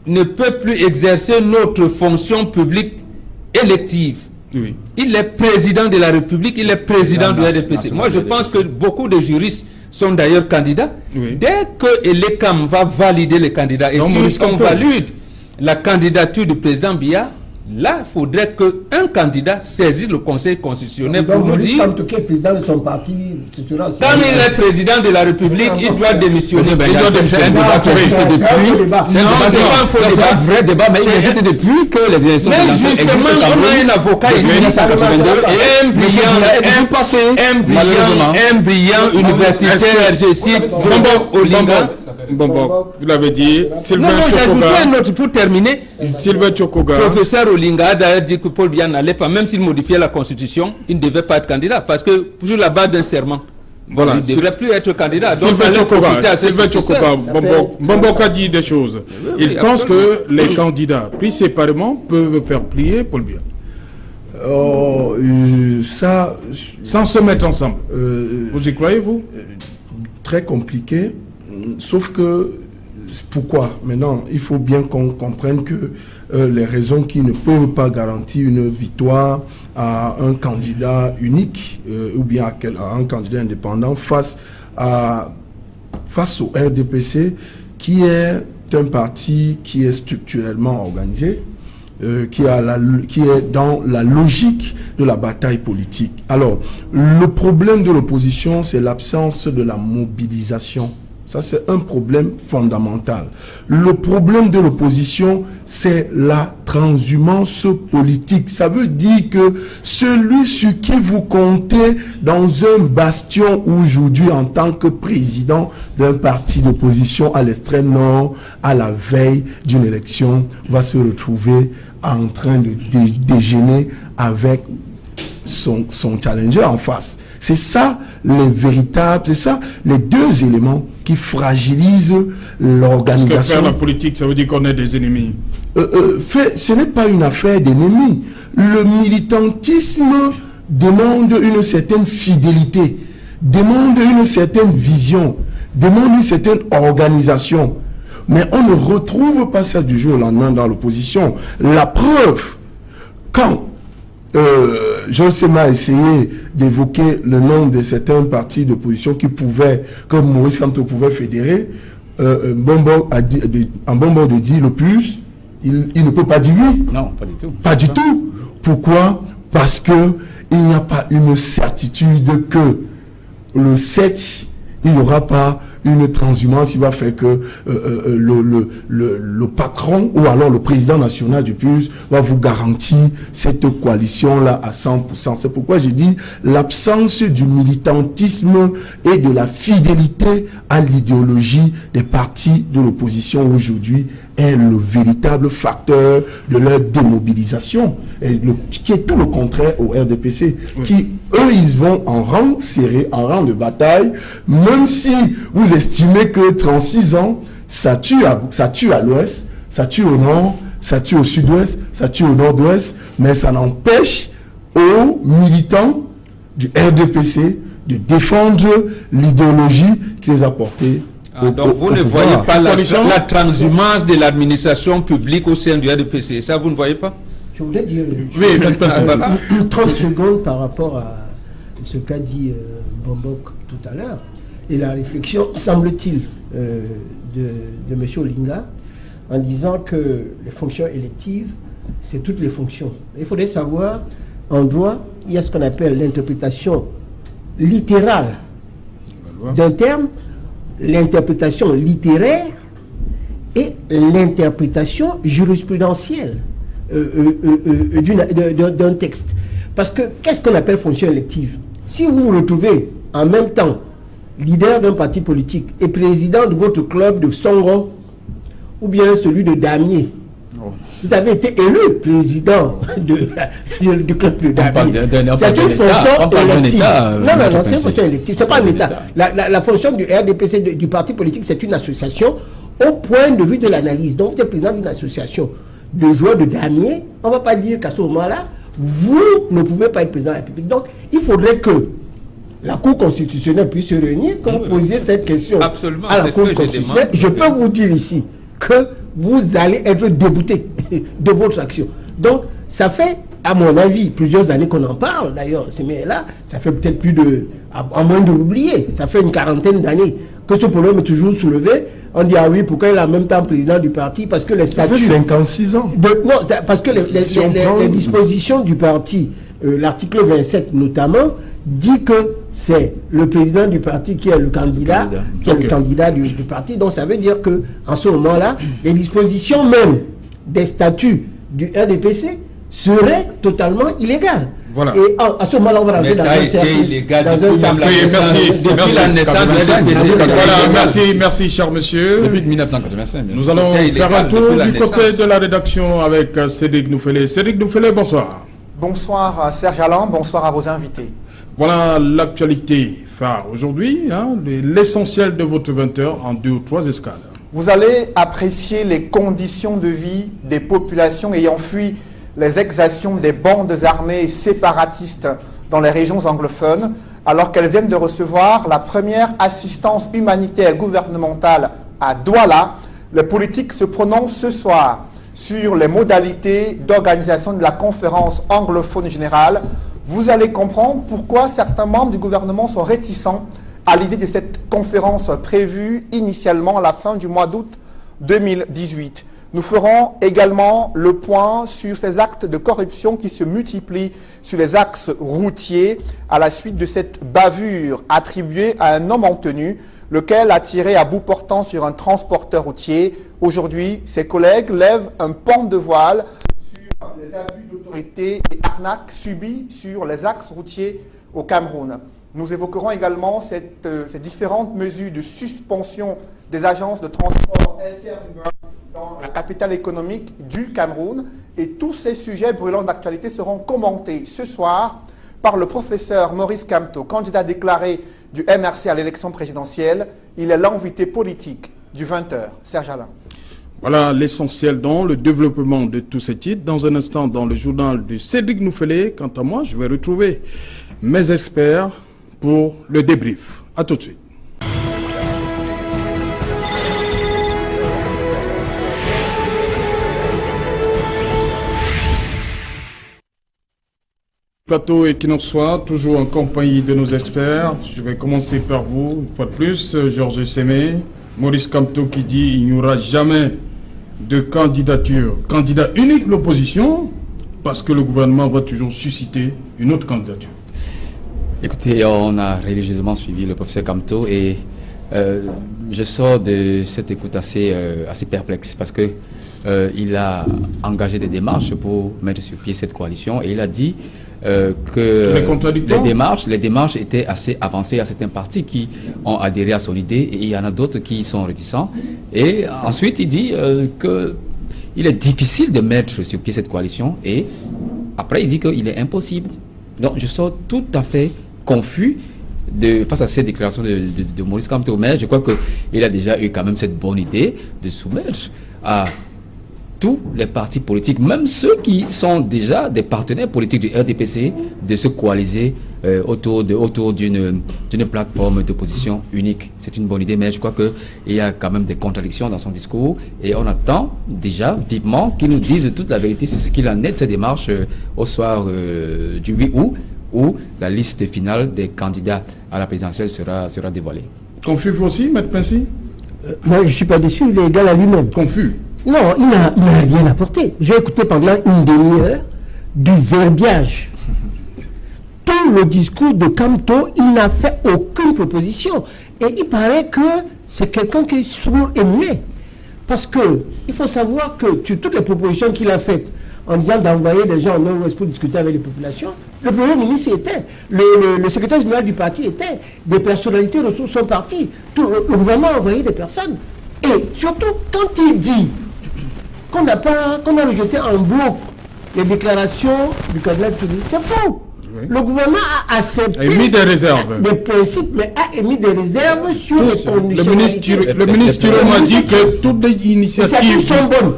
ne peut plus exercer notre fonction publique élective. Oui. Il est président de la République, il est président du RDPC. Moi, je pense que beaucoup de juristes sont d'ailleurs candidats. Oui. Dès que l'ECAM va valider les candidats, et si on valide la candidature du président Biya, là, il faudrait qu'un candidat saisisse le Conseil constitutionnel pour nous dire... président de son parti, quand il est président de la République, il doit démissionner. C'est un débat qui existe depuis. C'est un vrai débat, mais il existe depuis que les élections présidentielles existent. On a un avocat ici, 1982, un brillant universitaire, je cite, Olinga. Bon, vous l'avez dit. Sylvain Tchokoga. Un autre pour terminer. Sylvain Tchokoga. Professeur Olinga a d'ailleurs dit que Paul Biya n'allait pas, même s'il modifiait la constitution, il ne devait pas être candidat, parce que sur la base d'un serment, voilà, il ne devrait plus être candidat. Donc Sylvain Tchokoga, Bombok a dit des choses. Il pense que les candidats, pris séparément, peuvent faire plier Paul Biya. Ça, sans se mettre ensemble. Vous y croyez, vous? Très compliqué. Sauf que, pourquoi? Maintenant, il faut bien qu'on comprenne que les raisons qui ne peuvent pas garantir une victoire à un candidat unique ou bien à un candidat indépendant face au RDPC, qui est un parti qui est structurellement organisé, qui est dans la logique de la bataille politique. Alors, le problème de l'opposition, c'est l'absence de la mobilisation. Ça, c'est un problème fondamental. Le problème de l'opposition, c'est la transhumance politique. Ça veut dire que celui sur qui vous comptez dans un bastion aujourd'hui en tant que président d'un parti d'opposition à l'extrême nord, à la veille d'une élection, va se retrouver en train de déjeuner avec son challenger en face. C'est ça c'est ça les deux éléments qui fragilisent l'organisation. Parce que faire la politique, ça veut dire qu'on est des ennemis. Ce n'est pas une affaire d'ennemis. Le militantisme demande une certaine fidélité, demande une certaine vision, demande une certaine organisation. Mais on ne retrouve pas ça du jour au lendemain dans l'opposition. La preuve, quand Josema a essayé d'évoquer le nom de certains partis d'opposition qui pouvaient, comme Maurice Kamto pouvait fédérer, Mbombo a dit, de dire le plus, il ne peut pas dire oui. Non, pas du tout. Pas du tout. Pourquoi? Parce que il n'y a pas une certitude que le 7, il n'y aura pas une transhumance qui va faire que le patron ou alors le président national du PUS va vous garantir cette coalition-là à 100%. C'est pourquoi j'ai dit l'absence du militantisme et de la fidélité à l'idéologie des partis de l'opposition aujourd'hui est le véritable facteur de leur démobilisation, qui est tout le contraire au RDPC, qui, eux, ils vont en rang serré, en rang de bataille, même si vous estimez que 36 ans, ça tue à l'ouest, ça tue au nord, ça tue au sud-ouest, ça tue au nord-ouest, mais ça n'empêche aux militants du RDPC de défendre l'idéologie qui les a portés. Donc vous ne voyez pas la transhumance de l'administration publique au sein du RDPC. Ça, vous ne voyez pas? Je voulais dire 30 secondes par rapport à ce qu'a dit Bombok tout à l'heure. Et la réflexion, semble-t-il, de M. Olinga, en disant que les fonctions électives, c'est toutes les fonctions. Il faudrait savoir, en droit, il y a ce qu'on appelle l'interprétation littérale d'un terme, l'interprétation littéraire et l'interprétation jurisprudentielle d'un texte. Parce que qu'est-ce qu'on appelle fonction élective? Si vous vous retrouvez en même temps leader d'un parti politique et président de votre club de Songo ou bien celui de Damier, vous avez été élu président du club de Damier. C'est une fonction élective. Non, c'est une fonction élective. C'est pas un État. La fonction du RDPC, du parti politique, c'est une association au point de vue de l'analyse. Donc, vous êtes président d'une association de joueurs de Damier. On ne va pas dire qu'à ce moment-là, vous ne pouvez pas être président de la République. Donc, il faudrait que la Cour constitutionnelle puisse se réunir quand vous posiez cette question à la Cour constitutionnelle. Je peux vous dire ici que vous allez être débouté de votre action. Donc, ça fait, à mon avis, plusieurs années qu'on en parle, d'ailleurs, mais là, ça fait peut-être plus de, à moins de l'oublier, ça fait une quarantaine d'années que ce problème est toujours soulevé. On dit, ah oui, pourquoi il est en même temps président du parti? Parce que les statuts... Ça fait 56 ans. Non, parce que les dispositions du parti, l'article 27 notamment, dit que c'est le président du parti qui est le candidat, le candidat du parti. Donc ça veut dire que en ce moment-là, les dispositions même des statuts du RDPC seraient totalement illégales. Voilà. Et à ce moment-là, on va rentrer dans un cercle. Merci, cher monsieur. Depuis 1985. Nous allons faire un tour du côté de la rédaction avec Cédric Noufélé. Cédric Noufélé, bonsoir. Bonsoir Serge Alain, bonsoir à vos invités. Voilà l'actualité phare aujourd'hui, hein, l'essentiel de votre 20h en 2 ou 3 escales. Vous allez apprécier les conditions de vie des populations ayant fui les exactions des bandes armées séparatistes dans les régions anglophones, alors qu'elles viennent de recevoir la première assistance humanitaire gouvernementale à Douala. Les politiques se prononcent ce soir sur les modalités d'organisation de la conférence anglophone générale. Vous allez comprendre pourquoi certains membres du gouvernement sont réticents à l'idée de cette conférence prévue initialement à la fin du mois d'août 2018. Nous ferons également le point sur ces actes de corruption qui se multiplient sur les axes routiers à la suite de cette bavure attribuée à un homme en tenue, lequel a tiré à bout portant sur un transporteur routier. Aujourd'hui, ses collègues lèvent un pan de voile sur les abus d'autorité et arnaques subis sur les axes routiers au Cameroun. Nous évoquerons également ces différentes mesures de suspension des agences de transport interurbain dans la capitale économique du Cameroun. Et tous ces sujets brûlants d'actualité seront commentés ce soir par le professeur Maurice Kamto, candidat déclaré du MRC à l'élection présidentielle. Il est l'invité politique du 20h. Serge Alain. Voilà l'essentiel dans le développement de tous ces titres. Dans un instant, dans le journal de Cédric Noufélé, quant à moi, je vais retrouver mes experts pour le débrief. A tout de suite. Plateau et qui nous soit, toujours en compagnie de nos experts. Je vais commencer par vous, une fois de plus, Georges Sémé, Maurice Kamto qui dit il n'y aura jamais de candidature, candidat unique de l'opposition, parce que le gouvernement va toujours susciter une autre candidature. Écoutez, on a religieusement suivi le professeur Kamto et je sors de cette écoute assez perplexe parce que il a engagé des démarches pour mettre sur pied cette coalition et il a dit que les démarches étaient assez avancées à certains partis qui ont adhéré à son idée et il y en a d'autres qui sont réticents. Et ensuite, il dit qu'il est difficile de mettre sur pied cette coalition et après, il dit qu'il est impossible. Donc, je sors tout à fait confus face à cette déclaration de Maurice Kamto. Mais je crois qu'il a déjà eu quand même cette bonne idée de soumettre à tous les partis politiques, même ceux qui sont déjà des partenaires politiques du RDPC, de se coaliser autour d'une plateforme d'opposition unique. C'est une bonne idée, mais je crois qu'il y a quand même des contradictions dans son discours et on attend déjà vivement qu'il nous dise toute la vérité sur ce qu'il en est de ces démarches au soir du 8 août, où la liste finale des candidats à la présidentielle sera dévoilée. Confus vous aussi, Maître Pincy? Moi, je ne suis pas déçu, il est égal à lui-même. Confus? Non, il n'a rien apporté. J'ai écouté pendant une demi-heure du verbiage. Tout le discours de Kamto, il n'a fait aucune proposition. Et il paraît que c'est quelqu'un qui est sourd et muet. Parce qu'il faut savoir que sur toutes les propositions qu'il a faites, en disant d'envoyer des gens en Nord-Ouest pour discuter avec les populations, le Premier ministre était, le secrétaire général du parti était, des personnalités ressources sont parties, le gouvernement a envoyé des personnes. Et surtout, quand il dit qu'on a rejeté en bloc les déclarations du candidat Touré, c'est faux. Oui. Le gouvernement a accepté des réserves. Des principes, mais a émis des réserves sur les conditions. Le ministre Thierry m'a dit que toutes les initiatives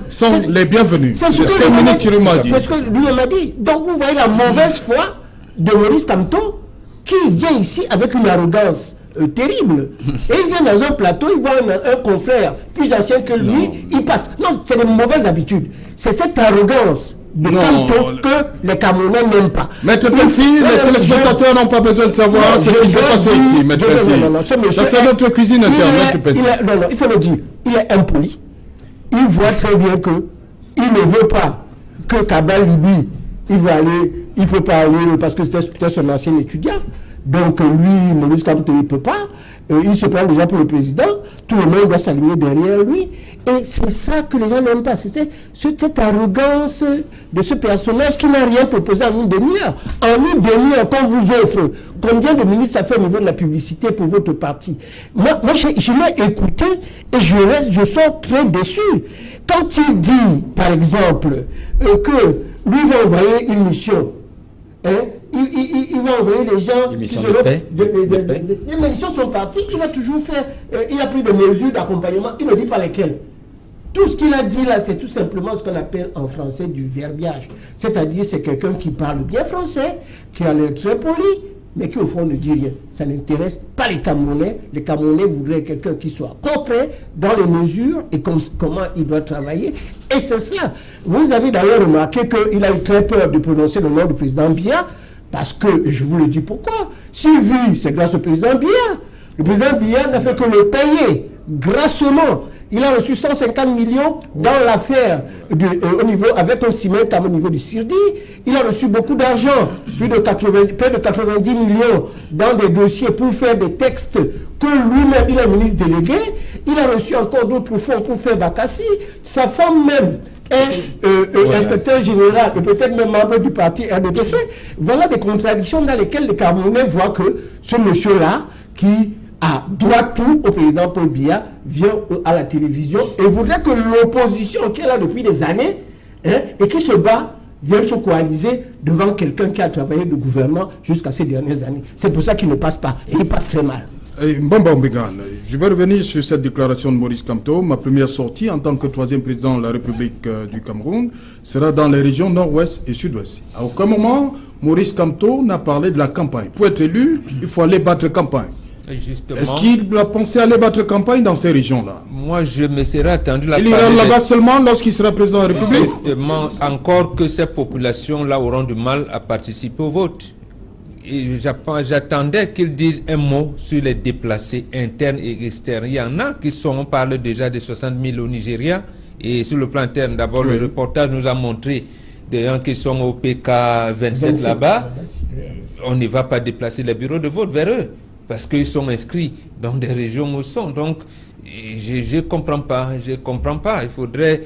sont les bienvenues. C'est ce que le ministre Thierry m'a dit. C'est ce que lui m'a dit. Donc vous voyez la mauvaise foi de Maurice Kamto qui vient ici avec une arrogance terrible. Et il vient dans un plateau, il voit un confrère plus ancien que lui, il passe. Non, c'est des mauvaises habitudes. C'est cette arrogance de Kamto que les Camerounais n'aiment pas. Maître Pelsi, les téléspectateurs n'ont pas besoin de savoir ce qui s'est passé ici, Maître Pelsi. Ça fait notre cuisine interne, Maître Pelsi. Non, il faut le dire, il est impoli. Il voit très bien que il ne veut pas que Kabal Libi, il ne peut pas aller parce que c'était son ancien étudiant. Donc lui, Maurice Kamto, il ne peut pas. Il se prend déjà pour le président. Tout le monde doit s'aligner derrière lui. Et c'est ça que les gens n'aiment pas. C'est cette arrogance de ce personnage qui n'a rien proposé en une demi-heure. En une demi-heure, qu'on vous offre, combien de minutes ça fait au niveau de la publicité pour votre parti? Moi je l'ai écouté et je sors très déçu. Quand il dit, par exemple, que lui va envoyer une mission, il va envoyer les gens... Les missions de paix. Les missions sont parties, il va toujours faire... il a pris des mesures d'accompagnement, il ne dit pas lesquelles. Tout ce qu'il a dit là, c'est tout simplement ce qu'on appelle en français du verbiage. C'est-à-dire, c'est quelqu'un qui parle bien français, qui a l'air très poli, mais qui au fond ne dit rien. Ça n'intéresse pas les Camerounais. Les Camerounais voudraient quelqu'un qui soit concret dans les mesures et comment il doit travailler. Et c'est cela. Vous avez d'ailleurs remarqué qu'il a eu très peur de prononcer le nom du président Biya, parce que, je vous le dis pourquoi, s'il vit, c'est grâce au président Biya. Le président Biya n'a fait que le payer grassement. Il a reçu 150 millions dans l'affaire avec un cimetière au niveau du Sirdi. Il a reçu beaucoup d'argent, près de 90 millions dans des dossiers pour faire des textes que lui-même, il est ministre délégué. Il a reçu encore d'autres fonds pour faire Bakassi. Sa femme même est inspecteur général et peut-être même membre du parti RDPC. Voilà des contradictions dans lesquelles les Camerounais voient que ce monsieur-là, qui doit tout au président Paul Biya, vient à la télévision et voudrait que l'opposition qui est là depuis des années et qui se bat vienne se coaliser devant quelqu'un qui a travaillé de gouvernement jusqu'à ces dernières années. C'est pour ça qu'il ne passe pas et il passe très mal. Mbamba Mbegane, je vais revenir sur cette déclaration de Maurice Kamto. Ma première sortie en tant que troisième président de la République du Cameroun sera dans les régions nord-ouest et sud-ouest. À aucun moment, Maurice Kamto n'a parlé de la campagne. Pour être élu, il faut aller battre campagne. Est-ce qu'il a pensé aller battre campagne dans ces régions-là? Moi, je me serais attendu il ira là-bas seulement lorsqu'il sera président de la République. Justement, encore que ces populations-là auront du mal à participer au vote. J'attendais qu'ils disent un mot sur les déplacés internes et externes. Il y en a qui on parle déjà de 60 000 au Nigeria. Et sur le plan interne, d'abord, le reportage nous a montré des gens qui sont au PK 27 là-bas. On ne va pas déplacer les bureaux de vote vers eux, parce qu'ils sont inscrits dans des régions où ils sont. Donc, je ne comprends pas. Il faudrait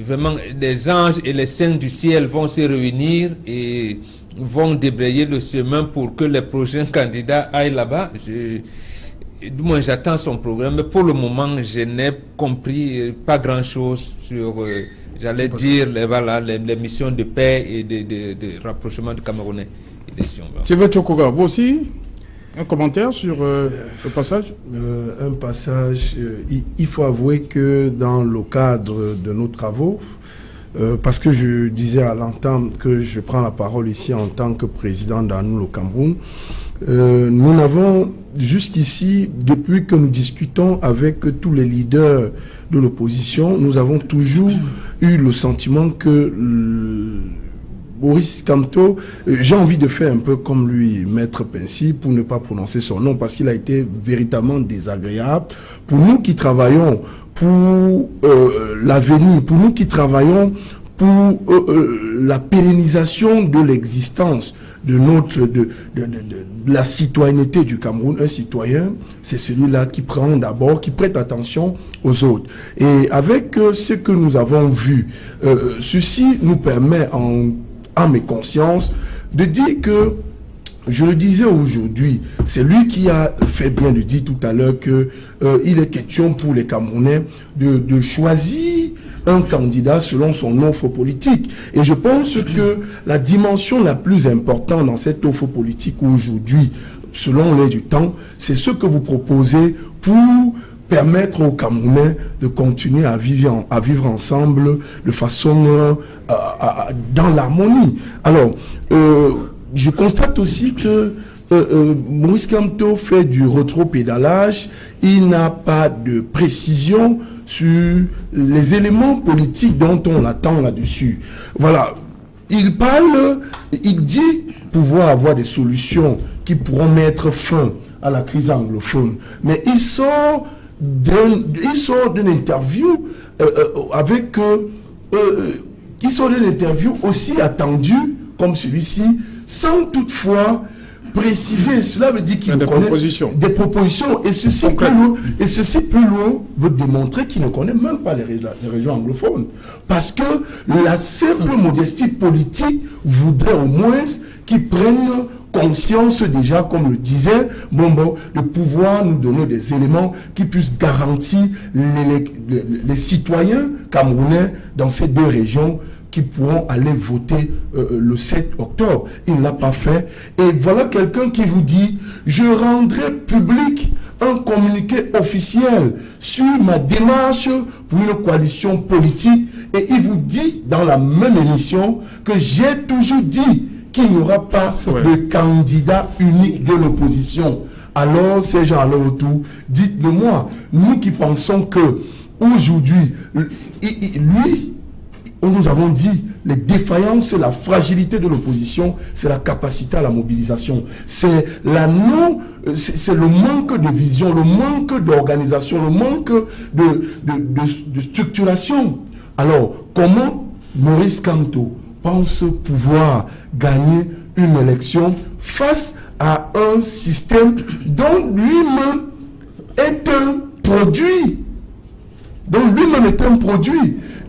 vraiment, les anges et les saints du ciel vont se réunir et vont débrayer le chemin pour que les prochains candidats aillent là-bas. Du moins, j'attends son programme, mais pour le moment, je n'ai compris pas grand-chose sur, j'allais dire, les missions de paix et de rapprochement du Camerounais. Sylvain Tchokoga, vous aussi? Un commentaire sur le passage? Un passage, il faut avouer que dans le cadre de nos travaux, parce que je disais à l'entente que je prends la parole ici en tant que président d'ANU au Cameroun, nous n'avons jusqu'ici, depuis que nous discutons avec tous les leaders de l'opposition, nous avons toujours eu le sentiment que Maurice Kamto, j'ai envie de faire un peu comme lui, Maître Pelsi, pour ne pas prononcer son nom, parce qu'il a été véritablement désagréable. Pour nous qui travaillons pour l'avenir, pour nous qui travaillons pour la pérennisation de l'existence de la citoyenneté du Cameroun, un citoyen, c'est celui-là qui prend d'abord, qui prête attention aux autres. Et avec ce que nous avons vu, ceci nous permet en mes consciences, de dire que, je le disais aujourd'hui, c'est lui qui a fait bien de dire tout à l'heure que il est question pour les Camerounais de choisir un candidat selon son offre politique. Et je pense que la dimension la plus importante dans cette offre politique aujourd'hui, selon l'air du temps, c'est ce que vous proposez pour permettre aux Camerounais de continuer à vivre ensemble de façon dans l'harmonie. Alors, je constate aussi que Maurice Kamto fait du rétropédalage, il n'a pas de précision sur les éléments politiques dont on l'attend là-dessus. Voilà, il parle, il dit pouvoir avoir des solutions qui pourront mettre fin à la crise anglophone, mais il sort d'une interview avec... il sort d'une interview aussi attendue comme celui-ci, sans toutefois préciser. Cela veut dire qu'il connaît des propositions. Et ceci plus loin veut démontrer qu'il ne connaît même pas les régions anglophones. Parce que la simple modestie politique voudrait au moins qu'ils prennent conscience déjà, comme le disait, de pouvoir nous donner des éléments qui puissent garantir les citoyens camerounais dans ces deux régions qui pourront aller voter le 7 octobre. Il ne l'a pas fait. Et voilà quelqu'un qui vous dit, je rendrai public un communiqué officiel sur ma démarche pour une coalition politique. Et il vous dit dans la même émission que j'ai toujours dit qu'il n'y aura pas de candidat unique de l'opposition. Alors, ces gens-là autour, dites-le moi, nous qui pensons que aujourd'hui, lui, nous avons dit, les défaillances, la fragilité de l'opposition, c'est la capacité à la mobilisation. C'est le manque de vision, le manque d'organisation, le manque de structuration. Alors, comment Maurice Kamto pense pouvoir gagner une élection face à un système dont lui-même est un produit,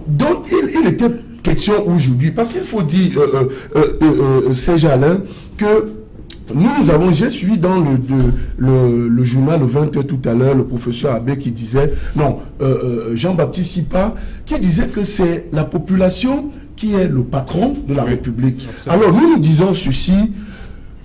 donc il était question aujourd'hui, parce qu'il faut dire, Serge Alain, que j'ai suivi dans le journal le 20h tout à l'heure, le professeur Abbé qui disait, Jean-Baptiste Sipa, qui disait que c'est la population qui est le patron de la République. Alors nous disons ceci,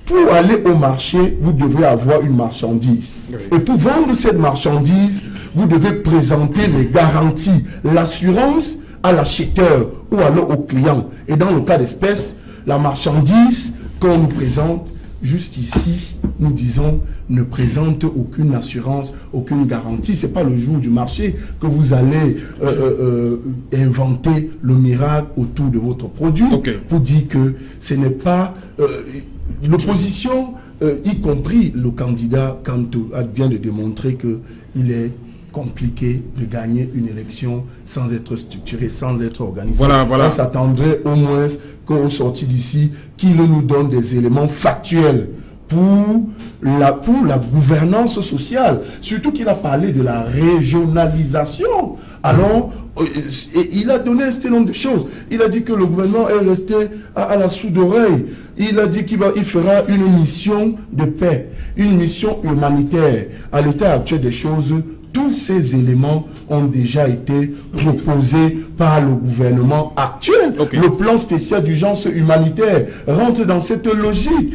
pour aller au marché, vous devez avoir une marchandise. Et pour vendre cette marchandise, vous devez présenter les garanties, l'assurance à l'acheteur ou alors au client. Et dans le cas d'espèce, la marchandise qu'on nous présente, jusqu'ici, nous disons, ne présente aucune assurance, aucune garantie. Ce n'est pas le jour du marché que vous allez inventer le miracle autour de votre produit pour dire que ce n'est pas... l'opposition, y compris le candidat Kamto, vient de démontrer qu'il est compliqué de gagner une élection sans être structuré, sans être organisé. On s'attendrait au moins qu'au sorti d'ici, qu'il nous donne des éléments factuels pour la gouvernance sociale. Surtout qu'il a parlé de la régionalisation. Alors, il a donné un certain nombre de choses. Il a dit que le gouvernement est resté à la sourde oreille. Il a dit qu'il fera une mission de paix, une mission humanitaire. À l'état actuel des choses, tous ces éléments ont déjà été proposés par le gouvernement actuel. Le plan spécial d'urgence humanitaire rentre dans cette logique.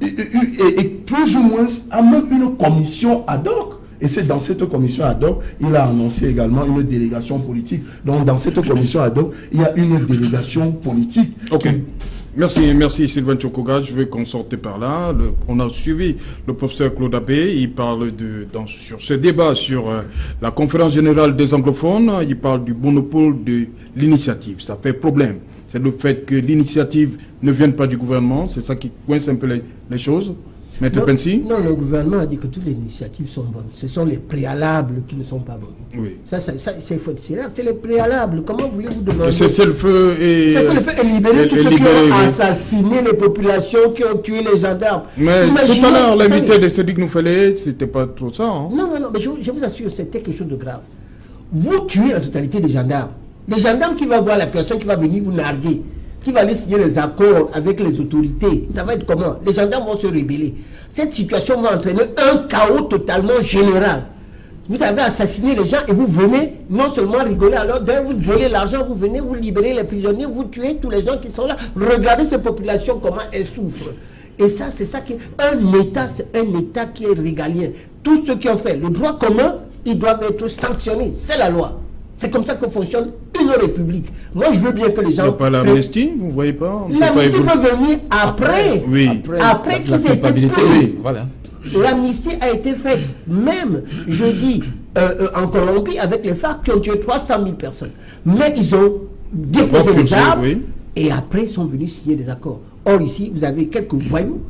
Et plus ou moins, a même une commission ad hoc. Et c'est dans cette commission ad hoc, il a annoncé également une délégation politique. Donc dans cette commission ad hoc, il y a une délégation politique. Merci Sylvain Tchokoga. Je vais qu'on sorte par là. On a suivi le professeur Claude Abbé. Il parle sur ce débat sur la conférence générale des anglophones. Il parle du monopole de l'initiative. Ça fait problème. C'est le fait que l'initiative ne vienne pas du gouvernement. C'est ça qui coince un peu les choses. Maître Pensi? Non, le gouvernement a dit que toutes les initiatives sont bonnes. Ce sont les préalables qui ne sont pas bonnes. Oui. Ça c'est les préalables. Comment voulez-vous demander? Cessez le feu et libérer tous ceux qui ont assassiné les populations, qui ont tué les gendarmes. Mais tout à l'heure, l'invité de Cédric Noufélé, c'était pas trop ça. Hein? Non, mais je vous assure, c'est quelque chose de grave. Vous tuez la totalité des gendarmes. Les gendarmes qui vont voir la personne qui va venir vous narguer, qui va aller signer les accords avec les autorités, ça va être comment? Les gendarmes vont se rebeller. Cette situation va entraîner un chaos totalement général. Vous avez assassiné les gens et vous venez non seulement rigoler, alors vous volez l'argent, vous venez, vous libérez les prisonniers, vous tuez tous les gens qui sont là. Regardez ces populations, comment elles souffrent. Et ça, c'est ça qui est un État, c'est un État qui est régalien. Tous ceux qui ont fait le droit commun, ils doivent être sanctionnés. C'est la loi. C'est comme ça que fonctionne une nos républiques. Moi, je veux bien que les gens... Il n'y a pas l'amnistie, vous ne voyez pas? L'amnistie peut venir après. Oui. Après qu'ils aient été culpabilité, pris. oui, voilà. L'amnistie a été faite, même, je dis, en Colombie, avec les FARC qui ont tué 300 000 personnes. Mais ils ont déposé les armes, oui. et après ils sont venus signer des accords. Or ici, vous avez quelques voyous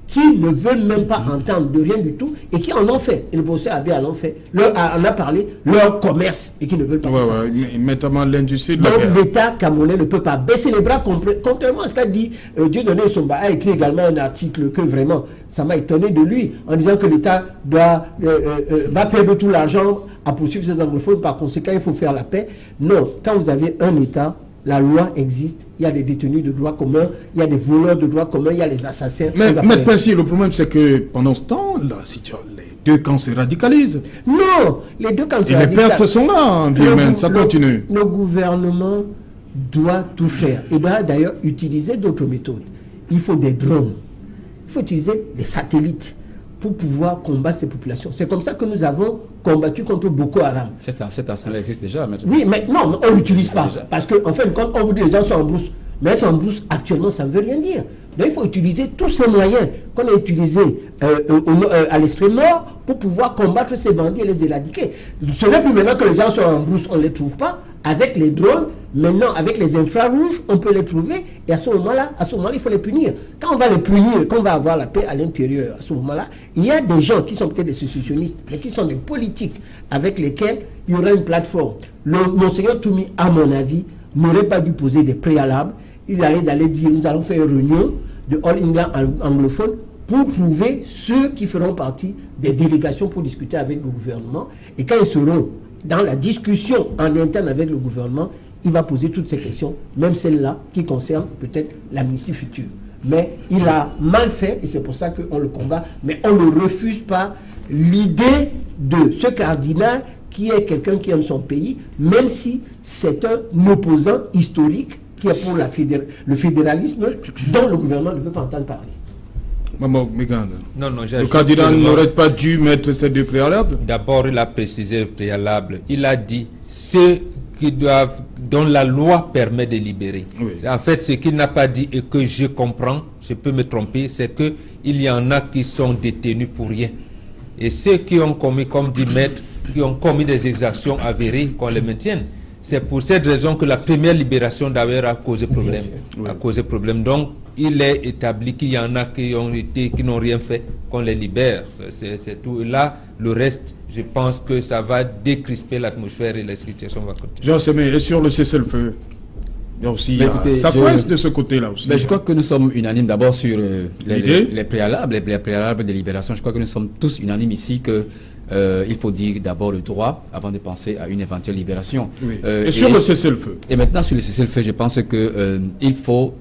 qui ne veulent même pas entendre de rien du tout et qui en ont fait. Et le professeur Abbé en a parlé, leur commerce, et qui ne veulent pas faire ça. Notamment l'industrie de la Donc guerre. l'État camerounais ne peut pas baisser les bras, contrairement à ce qu'a dit Dieudonné Somba, a écrit également un article que vraiment, ça m'a étonné de lui, en disant que l'État va perdre tout l'argent à poursuivre ses anglophones, par conséquent il faut faire la paix. Non, quand vous avez un État, la loi existe, il y a des détenus de droit commun, il y a des voleurs de droit commun, il y a les assassins. Mais Percy, le problème c'est que pendant ce temps, les deux camps se radicalisent. Non, les deux camps se radicalisent. Et les pertes sont là, en Vietnam, ça continue. Le gouvernement doit tout faire. Il doit d'ailleurs utiliser d'autres méthodes. Il faut des drones, il faut utiliser des satellites pour pouvoir combattre ces populations. C'est comme ça que nous avons combattu contre Boko Haram. Cet arsenal existe déjà. Oui, mais non, on ne l'utilise pas. Parce qu'en fait, quand on vous dit que les gens sont en brousse, mais être en brousse actuellement, ça ne veut rien dire. Donc il faut utiliser tous ces moyens qu'on a utilisés à l'extrême nord pour pouvoir combattre ces bandits et les éradiquer. Ce n'est plus maintenant que les gens sont en brousse, on ne les trouve pas. Avec les drones, maintenant avec les infrarouges, on peut les trouver et à ce moment-là, il faut les punir. Quand on va les punir, quand on va avoir la paix à l'intérieur, à ce moment-là, il y a des gens qui sont peut-être des sécessionnistes, mais qui sont des politiques avec lesquels il y aura une plateforme. Monseigneur Toumi, à mon avis, n'aurait pas dû poser des préalables. Il allait d'aller dire, nous allons faire une réunion de All England anglophone pour trouver ceux qui feront partie des délégations pour discuter avec le gouvernement. Et quand ils seront dans la discussion en interne avec le gouvernement, il va poser toutes ces questions, même celles-là qui concernent peut-être l'amnistie future. Mais il a mal fait et c'est pour ça qu'on le combat. Mais on ne refuse pas l'idée de ce cardinal qui est quelqu'un qui aime son pays, même si c'est un opposant historique qui est pour le fédéralisme dont le gouvernement ne veut pas entendre parler. Maman Mégane, le candidat seulement... n'aurait pas dû mettre ces deux préalables? D'abord, il a précisé le préalable. Il a dit ceux dont la loi permet de libérer. Oui. En fait, ce qu'il n'a pas dit et que je comprends, je peux me tromper, c'est qu'il y en a qui sont détenus pour rien. Et ceux qui ont commis, comme dit Maître, qui ont commis des exactions avérées, qu'on les maintienne. C'est pour cette raison que la première libération d'ailleurs a causé problème. Oui. A causé problème. Donc, il est établi qu'il y en a qui n'ont rien fait, qu'on les libère. C'est tout. Et là, le reste, je pense que ça va décrisper l'atmosphère et la situation va continuer. Jean Semé, et sur le cessez-le-feu, il y a aussi, ça coince de ce côté-là aussi. Mais je crois que nous sommes unanimes d'abord sur les préalables, les préalables de libération. Je crois que nous sommes tous unanimes ici que il faut dire d'abord le droit avant de penser à une éventuelle libération. Oui. Et sur le cessez-le-feu. Et maintenant sur le cessez-le-feu, je pense que il faut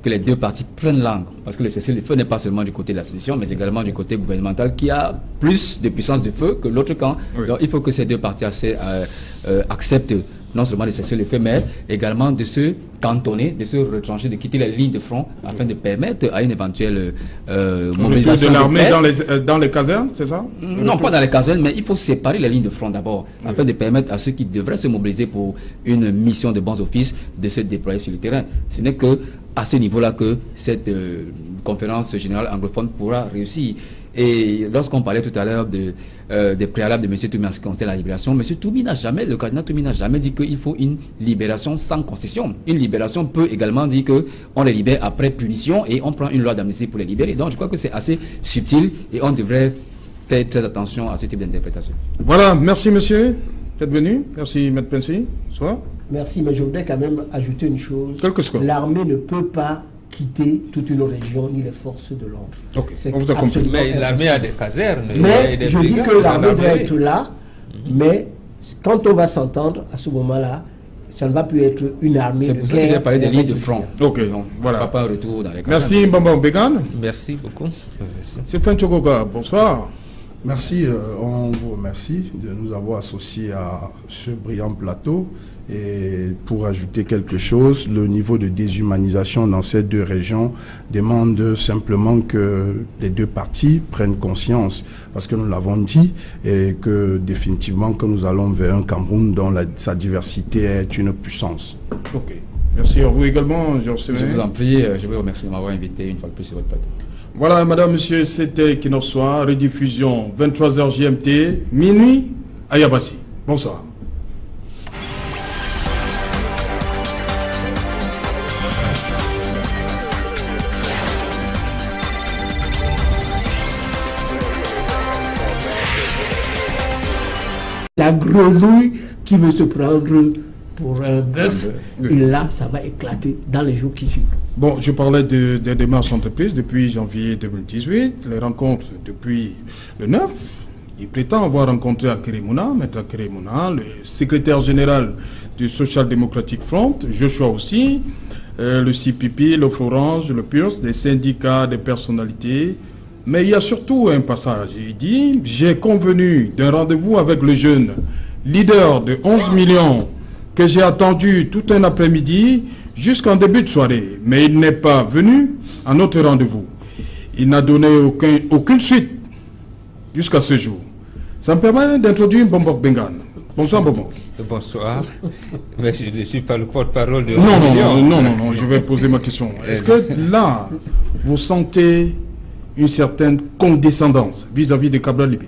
que les deux parties prennent langue, parce que le cessez-le-feu n'est pas seulement du côté de la sécession, mais également du côté gouvernemental qui a plus de puissance de feu que l'autre camp. Oui. Donc il faut que ces deux parties acceptent non seulement de cesser le feu, mais également de se cantonner, de se retrancher, de quitter la ligne de front afin de permettre à une éventuelle mobilisation de l'armée dans les casernes, c'est ça? Non, pas dans les casernes, mais il faut séparer les lignes de front d'abord, afin de permettre à ceux qui devraient se mobiliser pour une mission de bons offices de se déployer sur le terrain. Ce n'est que à ce niveau-là que cette conférence générale anglophone pourra réussir. Et lorsqu'on parlait tout à l'heure des préalables de M. Toumi en ce qui concerne la libération, le cardinal Toumi n'a jamais dit qu'il faut une libération sans concession. Une libération peut également dire qu'on les libère après punition et on prend une loi d'amnistie pour les libérer. Donc je crois que c'est assez subtil et on devrait faire très attention à ce type d'interprétation. Voilà, merci monsieur d'être venu. Merci Maître Pensy. Bonsoir. Merci, mais je voudrais quand même ajouter une chose. Quel que soit. L'armée ne peut pas quitter toute une région ni les forces de l'ordre. Ok, on vous a compris. Mais l'armée a des casernes. Mais je dis que l'armée doit être là, mais quand on va s'entendre, à ce moment-là, ça ne va plus être une armée. C'est pour ça que j'ai parlé des lignes de front. Ok, donc voilà. Pas un retour dans les casernes. Merci Mbamba Mbégane. Merci beaucoup. Sylvain Tchogoga, bonsoir. Merci, on vous remercie de nous avoir associés à ce brillant plateau. Et pour ajouter quelque chose, le niveau de déshumanisation dans ces deux régions demande simplement que les deux parties prennent conscience, parce que nous l'avons dit, et que définitivement que nous allons vers un Cameroun dont sa diversité est une puissance. Ok. Merci à vous également, Georges Séméné. Je vous en prie, je vous remercie de m'avoir invité une fois de plus sur votre plateau. Voilà, madame, monsieur, c'était Kinossoa, rediffusion 23h GMT, minuit à Yabassi. Bonsoir. La grenouille qui veut se prendre pour un bœuf, et là, ça va éclater dans les jours qui suivent. Bon, je parlais des démarches entreprises depuis janvier 2018, les rencontres depuis le 9. Il prétend avoir rencontré Akeremouna, Maître Akeremouna, le secrétaire général du Social Democratic Front, Joshua aussi, le CPP, le Orange, le PURS, des syndicats, des personnalités. Mais il y a surtout un passage. Il dit « J'ai convenu d'un rendez-vous avec le jeune leader de 11 millions que j'ai attendu tout un après-midi jusqu'en début de soirée. Mais il n'est pas venu à notre rendez-vous. Il n'a donné aucune suite jusqu'à ce jour. » Ça me permet d'introduire Bombok Bengan. Bonsoir Bombok. Bonsoir. Mais je ne suis pas le porte-parole de... Non, je vais poser ma question. Est-ce que là, vous sentez une certaine condescendance vis-à-vis de Cabral Libye?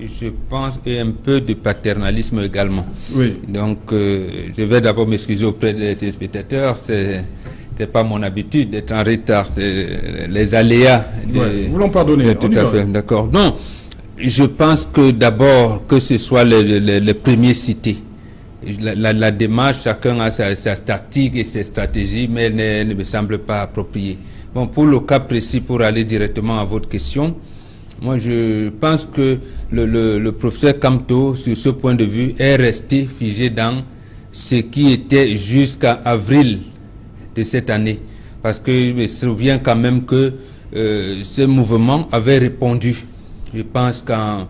Je pense et un peu de paternalisme également. Oui. Donc, je vais d'abord m'excuser auprès des téléspectateurs. C'est pas mon habitude d'être en retard. C'est les aléas. Vous l'en pardonnez. Tout à fait, d'accord. Non, je pense que d'abord, que ce soit les premiers cités. La démarche, chacun a sa tactique et ses stratégies, mais ne me semble pas appropriée. Bon, pour le cas précis, pour aller directement à votre question, moi je pense que le professeur Kamto, sur ce point de vue, est resté figé dans ce qui était jusqu'à avril de cette année. Parce que je me souviens quand même que ce mouvement avait répondu. Je pense qu'en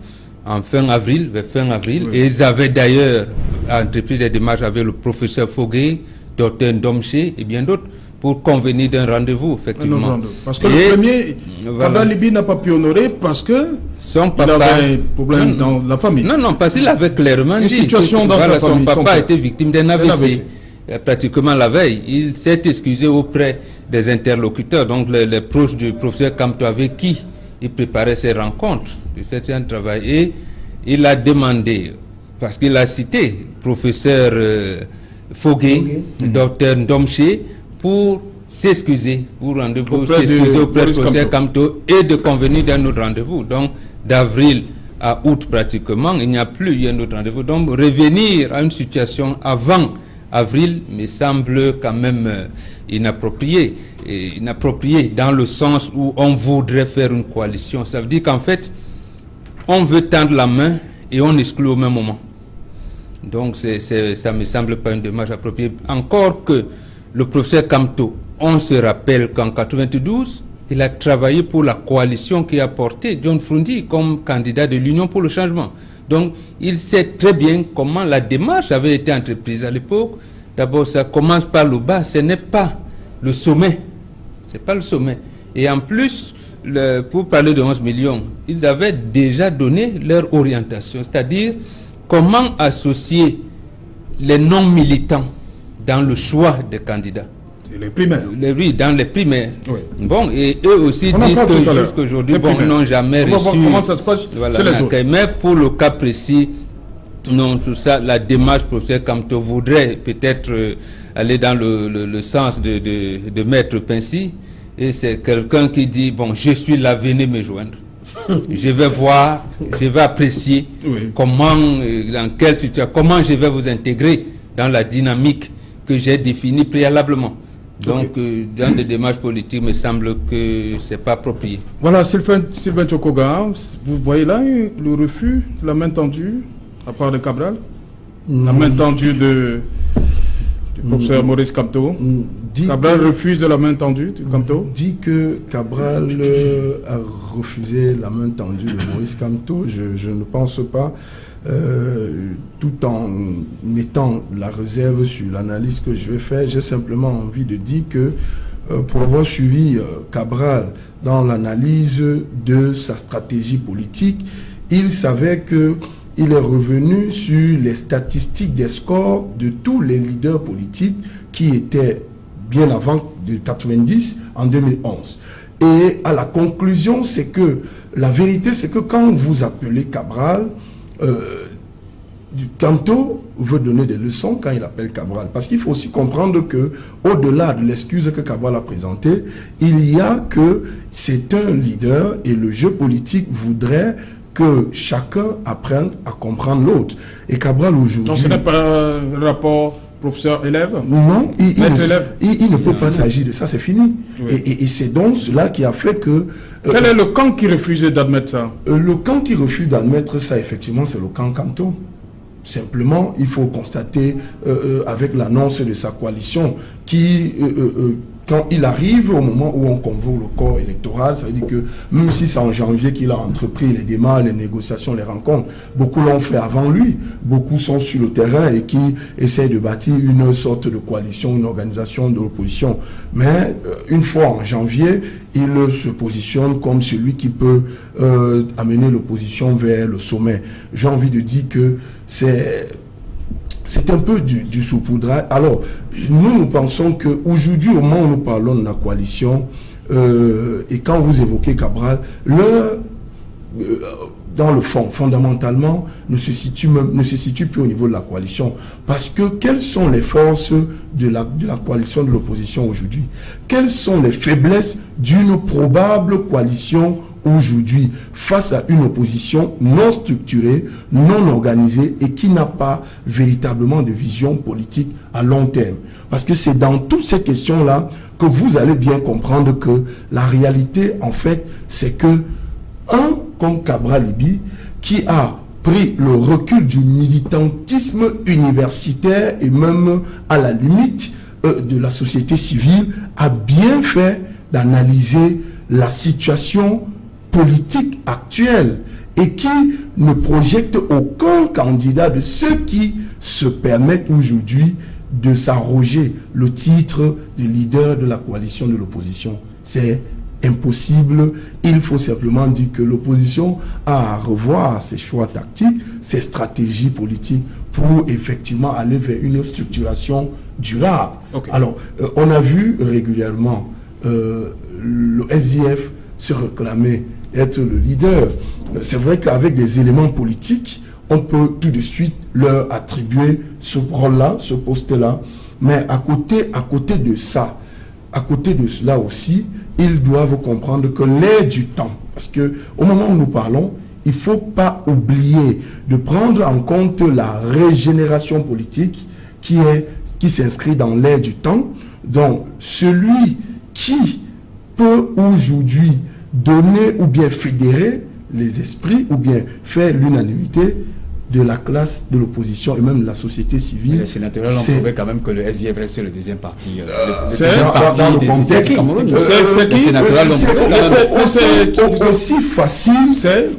fin avril, oui. Et ils avaient d'ailleurs entrepris des démarches avec le professeur Fogué, Dr Ndomché et bien d'autres, pour convenir d'un rendez-vous, effectivement. Parce que le premier, Cabral Libye n'a pas pu honorer parce que son papa avait un problème dans la famille. Non, parce qu'il avait clairement dit que son papa a été victime d'un AVC. Pratiquement la veille, il s'est excusé auprès des interlocuteurs, donc les proches du professeur Kamto avec qui il préparait ses rencontres de cet travail. Et il a demandé, parce qu'il a cité professeur Fogué, docteur Ndomché, pour s'excuser, auprès du professeur Kamto et de convenir d'un autre rendez-vous. Donc, d'avril à août pratiquement, il n'y a plus eu un autre rendez-vous. Donc, revenir à une situation avant avril me semble quand même inapproprié. Inapproprié dans le sens où on voudrait faire une coalition. Ça veut dire qu'en fait, on veut tendre la main et on exclut au même moment. Donc, ça ne me semble pas une démarche appropriée. Encore que le professeur Kamto, on se rappelle qu'en 1992, il a travaillé pour la coalition qui a porté John Frundi comme candidat de l'Union pour le changement. Donc, il sait très bien comment la démarche avait été entreprise à l'époque. D'abord, ça commence par le bas, ce n'est pas le sommet. C'est pas le sommet. Et en plus, pour parler de 11 millions, ils avaient déjà donné leur orientation, c'est-à-dire comment associer les non-militants dans le choix des candidats. Les primaires. Oui, dans les primaires. Oui. Bon, et eux aussi disent que jusqu'aujourd'hui, ils n'ont jamais reçu. Comment ça se passe chez les autres. Mais pour le cas précis, non, tout ça, la démarche professeur Kamto voudrait peut-être aller dans le sens de Maître Pincy. Et c'est quelqu'un qui dit, bon, je suis là, venez me joindre. Je vais voir, je vais apprécier comment, dans quelle situation, comment je vais vous intégrer dans la dynamique que j'ai définie préalablement. Donc, dans des démarches politiques, il me semble que ce n'est pas approprié. Voilà, Sylvain Tchokoga, vous voyez là le refus, la main tendue, à part de Cabral, la main tendue du professeur Maurice Kamto. Cabral refuse la main tendue de Kamto. Dit que Cabral a refusé la main tendue de Maurice Kamto. Je ne pense pas, tout en mettant la réserve sur l'analyse que je vais faire, j'ai simplement envie de dire que pour avoir suivi Cabral dans l'analyse de sa stratégie politique, il savait que il est revenu sur les statistiques des scores de tous les leaders politiques qui étaient bien avant de 90 en 2011. Et à la conclusion, c'est que la vérité, c'est que quand vous appelez Cabral, Kamto veut donner des leçons quand il appelle Cabral. Parce qu'il faut aussi comprendre que, au-delà de l'excuse que Cabral a présentée, il y a que c'est un leader et le jeu politique voudrait que chacun apprenne à comprendre l'autre. Et Cabral aujourd'hui... Donc ce n'est pas un rapport professeur-élève? Non, il ne peut pas s'agir de ça, c'est fini. Oui. Et c'est donc cela qui a fait que... Quel est le camp qui refuse d'admettre ça? Le camp qui refuse d'admettre ça, effectivement, c'est le camp Kamto. Simplement, il faut constater avec l'annonce de sa coalition qui... quand il arrive au moment où on convoque le corps électoral, ça veut dire que même si c'est en janvier qu'il a entrepris les démarches, les négociations, les rencontres, beaucoup l'ont fait avant lui, beaucoup sont sur le terrain et qui essaient de bâtir une sorte de coalition, une organisation de l'opposition. Mais une fois en janvier, il se positionne comme celui qui peut amener l'opposition vers le sommet. J'ai envie de dire que c'est un peu du saupoudrage. Alors, nous pensons qu'aujourd'hui, au moment où nous parlons de la coalition, et quand vous évoquez Cabral, dans le fond, fondamentalement, ne se situe plus au niveau de la coalition. Parce que quelles sont les forces de la coalition de l'opposition aujourd'hui? Quelles sont les faiblesses d'une probable coalition aujourd'hui face à une opposition non structurée, non organisée et qui n'a pas véritablement de vision politique à long terme? Parce que c'est dans toutes ces questions-là que vous allez bien comprendre que la réalité, en fait, c'est que comme Cabral Libye, qui a pris le recul du militantisme universitaire et même à la limite de la société civile, a bien fait d'analyser la situation politique actuelle et qui ne projette aucun candidat de ceux qui se permettent aujourd'hui de s'arroger le titre de leader de la coalition de l'opposition. C'est impossible. Il faut simplement dire que l'opposition a à revoir ses choix tactiques, ses stratégies politiques pour effectivement aller vers une structuration durable. Okay. Alors, on a vu régulièrement le SDF se réclamer être le leader. C'est vrai qu'avec des éléments politiques, on peut tout de suite leur attribuer ce rôle-là, ce poste-là. Mais à côté de ça, à côté de cela aussi, ils doivent comprendre que l'air du temps, parce que au moment où nous parlons, il ne faut pas oublier de prendre en compte la régénération politique qui s'inscrit dans l'air du temps. Donc, celui qui peut aujourd'hui donner ou bien fédérer les esprits ou bien faire l'unanimité de la classe de l'opposition et même de la société civile. Mais les sénateurs ont prouvé quand même que le SDF reste le deuxième parti. C'est dans le contexte.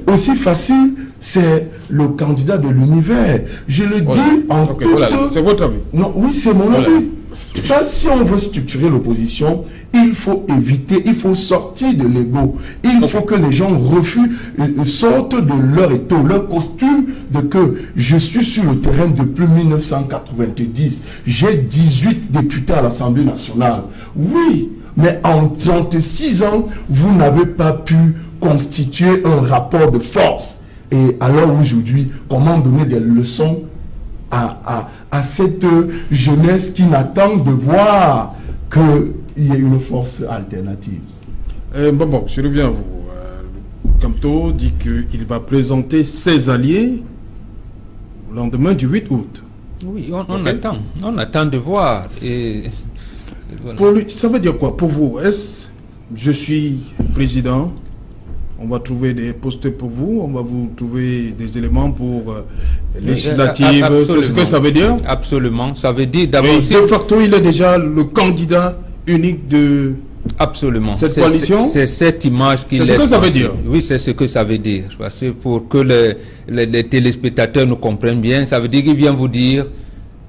Aussi facile, c'est le candidat de l'univers. Je le dis en toute... C'est votre avis? Non, oui, c'est mon avis. Ça, si on veut structurer l'opposition, il faut éviter, il faut sortir de l'ego. Il faut que les gens sortent de leur étau, leur costume de que je suis sur le terrain depuis 1990. J'ai 18 députés à l'Assemblée nationale. Oui, mais en 36 ans, vous n'avez pas pu constituer un rapport de force. Et alors aujourd'hui, comment donner des leçons à cette jeunesse qui n'attend de voir qu'il y ait une force alternative. Bon, je reviens à vous. Kamto dit qu'il va présenter ses alliés au lendemain du 8 août. Oui, on attend de voir. Et voilà. Pour lui, ça veut dire quoi pour vous? Est-ce je suis président, on va trouver des postes pour vous, on va vous trouver des éléments pour législatives. C'est ce que ça veut dire? Absolument. Ça veut dire d'abord... De facto, il est déjà le candidat unique de... Absolument. Cette coalition? C'est cette image qu'il laisse. C'est ce que ça veut dire? Oui, c'est ce que ça veut dire. Parce que pour que les téléspectateurs nous comprennent bien, ça veut dire qu'il vient vous dire,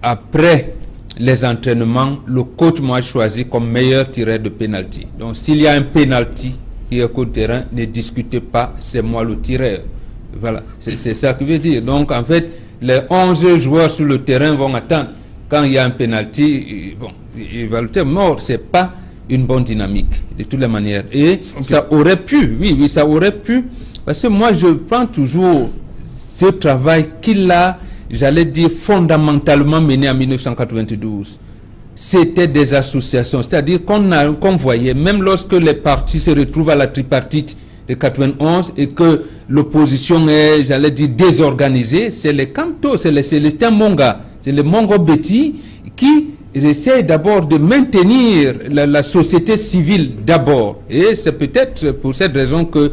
après les entraînements, le coach m'a choisi comme meilleur tireur de pénalty. Donc s'il y a un pénalty qui est au terrain, ne discutez pas, c'est moi le tireur. Voilà, c'est ça que veut dire. Donc en fait, les 11 joueurs sur le terrain vont attendre. Quand il y a un pénalty, bon, ils vont le dire mort, c'est pas une bonne dynamique, de toutes les manières. Et ça aurait pu, oui, ça aurait pu, parce que moi, je prends toujours ce travail qu'il a, j'allais dire, fondamentalement mené en 1992. C'était des associations, c'est-à-dire qu'on voyait, même lorsque les partis se retrouvent à la tripartite de 91 et que l'opposition est, j'allais dire, désorganisée, c'est les Kanto, c'est les Célestin Monga, c'est les Mongo Betty qui essaie d'abord de maintenir la société civile d'abord. Et c'est peut-être pour cette raison que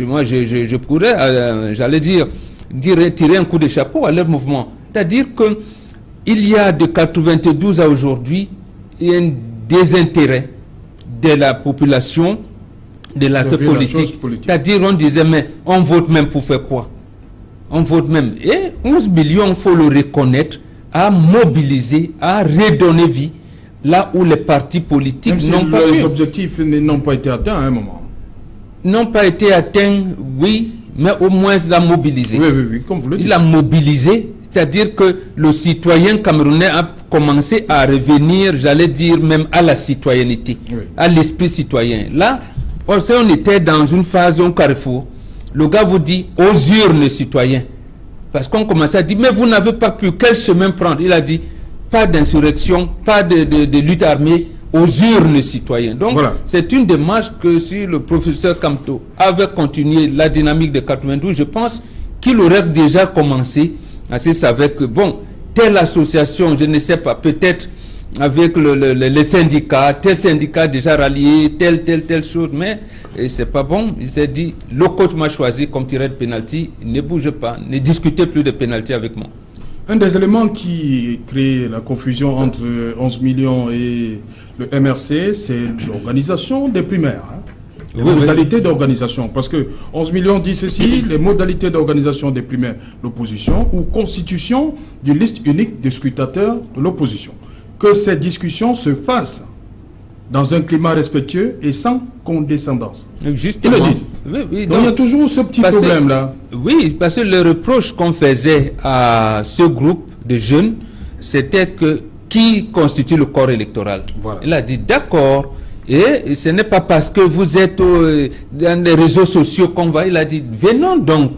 moi je pourrais, j'allais dire, tirer un coup de chapeau à leur mouvement. C'est-à-dire qu'il y a de 92 à aujourd'hui un désintérêt de la population, de la politique. C'est-à-dire on disait, mais on vote même pour faire quoi? On vote même. Et 11 millions, il faut le reconnaître, à mobiliser, à redonner vie là où les partis politiques n'ont pas les objectifs n'ont pas été atteints à un moment. N'ont pas été atteints, oui, mais au moins il a mobilisé. Oui, comme vous le dites. Il a mobilisé, c'est-à-dire que le citoyen camerounais a commencé à revenir, j'allais dire même à la citoyenneté, à l'esprit citoyen. Là, on était dans une phase d'un carrefour. Le gars vous dit aux urnes citoyens. Parce qu'on commençait à dire, mais vous n'avez pas pu, quel chemin prendre? Il a dit, pas d'insurrection, pas de lutte armée, aux urnes citoyens. Donc, c'est une démarche que si le professeur Kamto avait continué la dynamique de 92, je pense qu'il aurait déjà commencé à se savoir que, bon, telle association, je ne sais pas, peut-être avec les syndicats, tel syndicat déjà rallié, telle chose, mais c'est pas bon. Il s'est dit, le coach m'a choisi comme tireur de pénalty, ne bougez pas, ne discutez plus de pénalty avec moi. Un des éléments qui crée la confusion entre 11 millions et le MRC, c'est l'organisation des primaires. Les modalités d'organisation. Parce que 11 millions dit ceci, les modalités d'organisation des primaires, l'opposition, ou constitution d'une liste unique des scrutateurs de l'opposition. Que ces discussions se fassent dans un climat respectueux et sans condescendance. Justement. Donc il y a toujours ce petit problème-là. Oui, parce que le reproche qu'on faisait à ce groupe de jeunes, c'était que qui constitue le corps électoral. Il a dit d'accord, et ce n'est pas parce que vous êtes dans les réseaux sociaux qu'on va. Il a dit venons donc.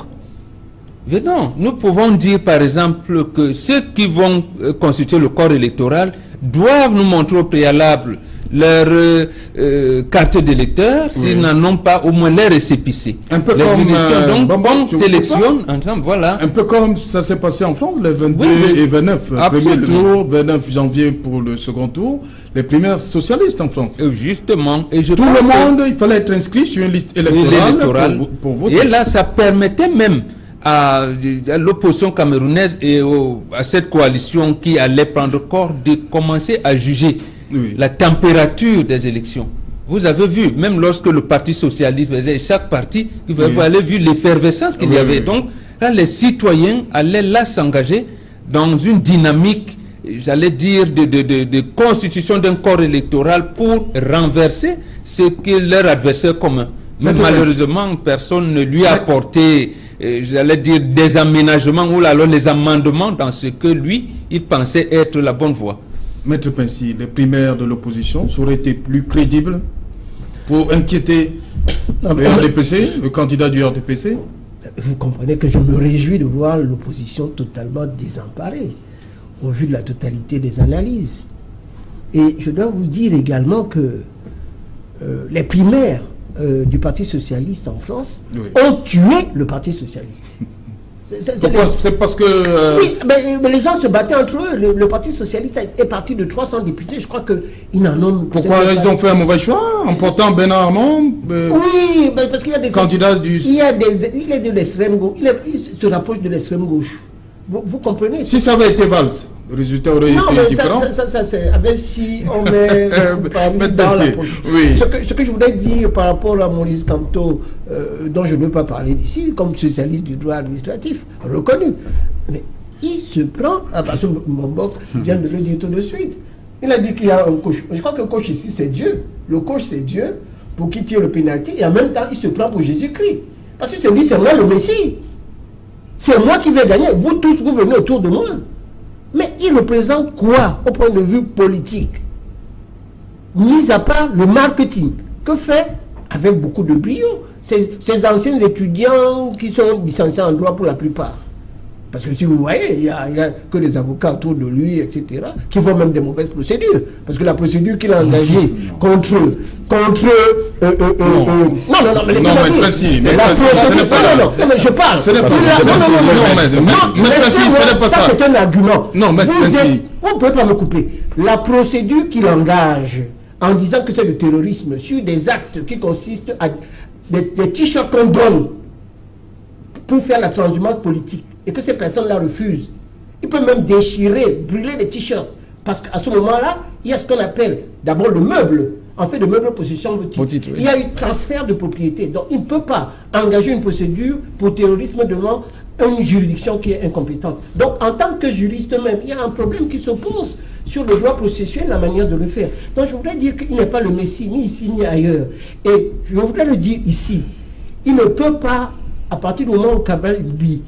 Venons. Nous pouvons dire par exemple que ceux qui vont constituer le corps électoral doivent nous montrer au préalable leur carte d'électeur, s'ils n'en ont pas, au moins les récépissés. Un peu comme donc on sélectionne ensemble, voilà. Un peu comme ça s'est passé en France, les 22 et 29. Premier tour, 29 janvier pour le second tour, les primaires socialistes en France. Justement. Et tout le monde, il fallait être inscrit sur une liste électorale pour voter. Et là, ça permettait même à l'opposition camerounaise et à cette coalition qui allait prendre corps de commencer à juger la température des élections. Vous avez vu, même lorsque le Parti socialiste faisait, chaque parti, vous avez vu l'effervescence qu'il y avait. Donc, là, les citoyens allaient là s'engager dans une dynamique, j'allais dire, de constitution d'un corps électoral pour renverser ce que leur adversaire commun. Mais malheureusement, personne ne lui a apporté, j'allais dire, des aménagements ou alors les amendements dans ce que lui, il pensait être la bonne voie. Maître Pincy, les primaires de l'opposition auraient été plus crédibles pour inquiéter le RDPC, le candidat du RDPC? Vous comprenez que je me réjouis de voir l'opposition totalement désemparée au vu de la totalité des analyses. Et je dois vous dire également que les primaires du Parti socialiste en France ont tué le Parti socialiste. Pourquoi? C'est parce que... Oui, mais les gens se battaient entre eux. Le Parti Socialiste est parti de 300 députés. Je crois qu'ils n'en ont... Pourquoi ils ont fait un mauvais choix en portant Bernard Armand Oui, parce qu'il y a des... candidats du... Il est de l'extrême gauche. Il se rapproche de l'extrême gauche. Vous comprenez? Si ça avait été Valls, le résultat aurait été différent. Ça c'est avec si on met dans la poche. Oui. Ce que je voulais dire par rapport à Maurice Kamto, dont je ne veux pas parler d'ici, comme socialiste du droit administratif, reconnu. Mais il se prend, parce que Mbok vient de le dire tout de suite. Il a dit qu'il y a un coach. Je crois que le coach ici, c'est Dieu. Le coach, c'est Dieu, pour qui tire le pénalty, et en même temps, il se prend pour Jésus-Christ. Parce que c'est lui, c'est moi le Messie. C'est moi qui vais gagner. Vous tous, vous venez autour de moi. Mais il représente quoi au point de vue politique? Mis à part le marketing, que fait avec beaucoup de brio ces anciens étudiants qui sont licenciés en droit pour la plupart? Parce que si vous voyez, il n'y a que les avocats autour de lui, etc., qui font même des mauvaises procédures. Parce que la procédure qu'il a engagée contre non, mais laissez-moi dire. Mais je parle. Ça, c'est un argument. Non, mais vous ne pouvez pas me couper. La procédure qu'il engage en disant que c'est le terrorisme sur des actes qui consistent à des t-shirts qu'on donne pour faire la transhumance politique, et que ces personnes-là refusent. Ils peuvent même déchirer, brûler les t-shirts. Parce qu'à ce moment-là, il y a ce qu'on appelle d'abord le meuble. En fait, de meuble possession de titre. Il y a eu transfert de propriété. Donc, il ne peut pas engager une procédure pour terrorisme devant une juridiction qui est incompétente. Donc, en tant que juriste même, il y a un problème qui se pose sur le droit processuel, la manière de le faire. Donc, je voudrais dire qu'il n'est pas le Messie, ni ici, ni ailleurs. Et je voudrais le dire ici. Il ne peut pas, à partir du moment où Cabral Libi,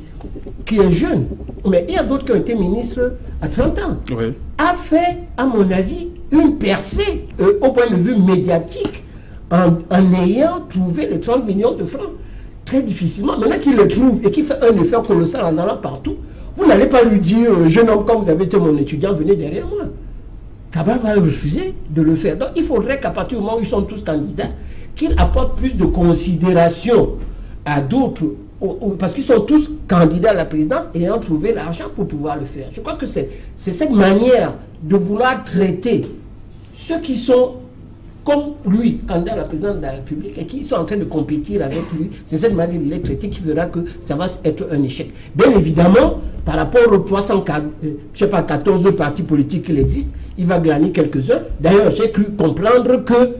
qui est jeune, mais il y a d'autres qui ont été ministres à 30 ans, oui, a fait, à mon avis, une percée au point de vue médiatique en ayant trouvé les 30 millions de francs très difficilement. Maintenant qu'il les trouve et qu'il fait un effet colossal en allant partout, vous n'allez pas lui dire, jeune homme, quand vous avez été mon étudiant, venez derrière moi. Cabral va refuser de le faire. Donc il faudrait qu'à partir du moment où ils sont tous candidats, qu'il apporte plus de considération à d'autres, parce qu'ils sont tous candidats à la présidence ayant trouvé l'argent pour pouvoir le faire. Je crois que c'est cette manière de vouloir traiter ceux qui sont comme lui, candidat à la présidence de la République, et qui sont en train de compétir avec lui. C'est cette manière de les traiter qui fera que ça va être un échec. Bien évidemment, par rapport aux 314 partis politiques qu'il existe, il va gagner quelques-uns. D'ailleurs, j'ai cru comprendre que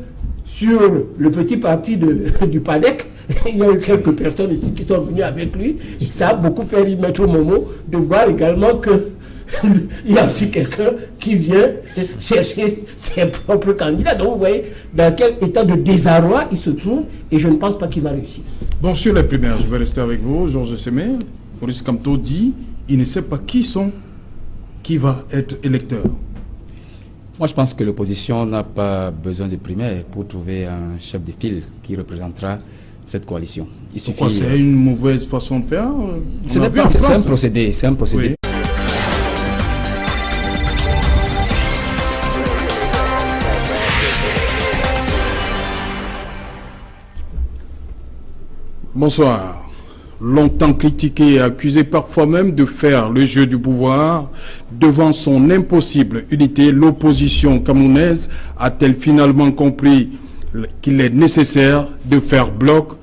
sur le petit parti du PADEC, il y a eu quelques personnes ici qui sont venues avec lui. Et ça a beaucoup fait rire Maître Momo de voir également que il y a aussi quelqu'un qui vient chercher ses propres candidats. Donc vous voyez dans quel état de désarroi il se trouve, et je ne pense pas qu'il va réussir. Bon, sur les primaires, je vais rester avec vous. Georges Sémé, Maurice Kamto dit il ne sait pas qui va être électeur. Moi, je pense que l'opposition n'a pas besoin de primaires pour trouver un chef de file qui représentera cette coalition. Il suffit. Pourquoi c'est une mauvaise façon de faire? C'est un procédé. C'est un procédé. Oui. Bonsoir. Longtemps critiqué et accusé parfois même de faire le jeu du pouvoir, devant son impossible unité, l'opposition camerounaise a-t-elle finalement compris qu'il est nécessaire de faire bloc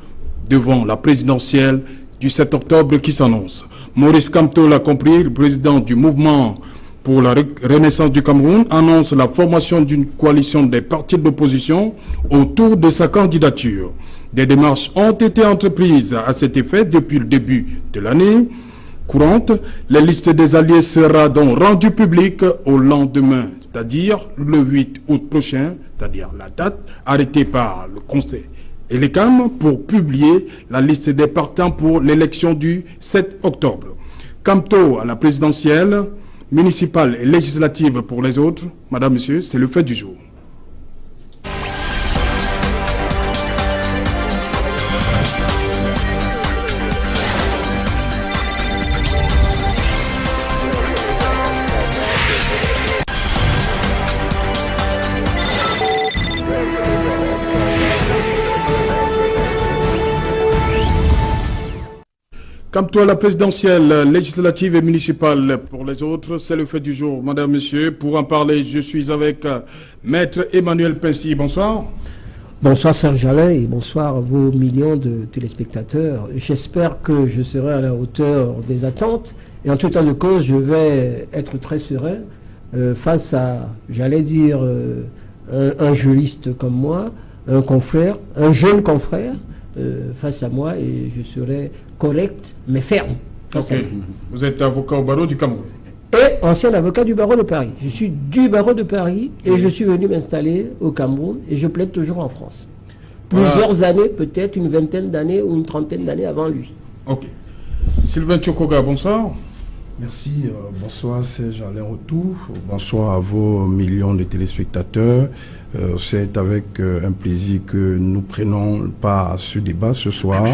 devant la présidentielle du 7 octobre qui s'annonce? Maurice Kamto l'a compris, le président du mouvement pour la renaissance du Cameroun annonce la formation d'une coalition des partis d'opposition autour de sa candidature. Des démarches ont été entreprises à cet effet depuis le début de l'année courante. La liste des alliés sera donc rendue publique au lendemain, c'est-à-dire le 8 août prochain, c'est-à-dire la date arrêtée par le Conseil et les CAM pour publier la liste des partants pour l'élection du 7 octobre. Kamto à la présidentielle, municipale et législative pour les autres, madame, monsieur, c'est le fait du jour. Quant à la présidentielle, législative et municipale, pour les autres, c'est le fait du jour. Madame, Monsieur, pour en parler, je suis avec Maître Emmanuel Pincy. Bonsoir. Bonsoir Serge Alain et bonsoir à vos millions de téléspectateurs. J'espère que je serai à la hauteur des attentes et en tout temps de cause, je vais être très serein face à, j'allais dire, un juriste comme moi, un confrère, un jeune confrère face à moi et je serai correct mais ferme. Ok. Vous êtes avocat au barreau du Cameroun. Et ancien avocat du barreau de Paris. Je suis du barreau de Paris et je suis venu m'installer au Cameroun et je plaide toujours en France. Plusieurs années, peut-être une vingtaine d'années ou une trentaine d'années avant lui. Ok. Sylvain Tchokoga, bonsoir. Merci, bonsoir Serge Alain Autou, bonsoir à vos millions de téléspectateurs. C'est avec un plaisir que nous prenons part à ce débat ce soir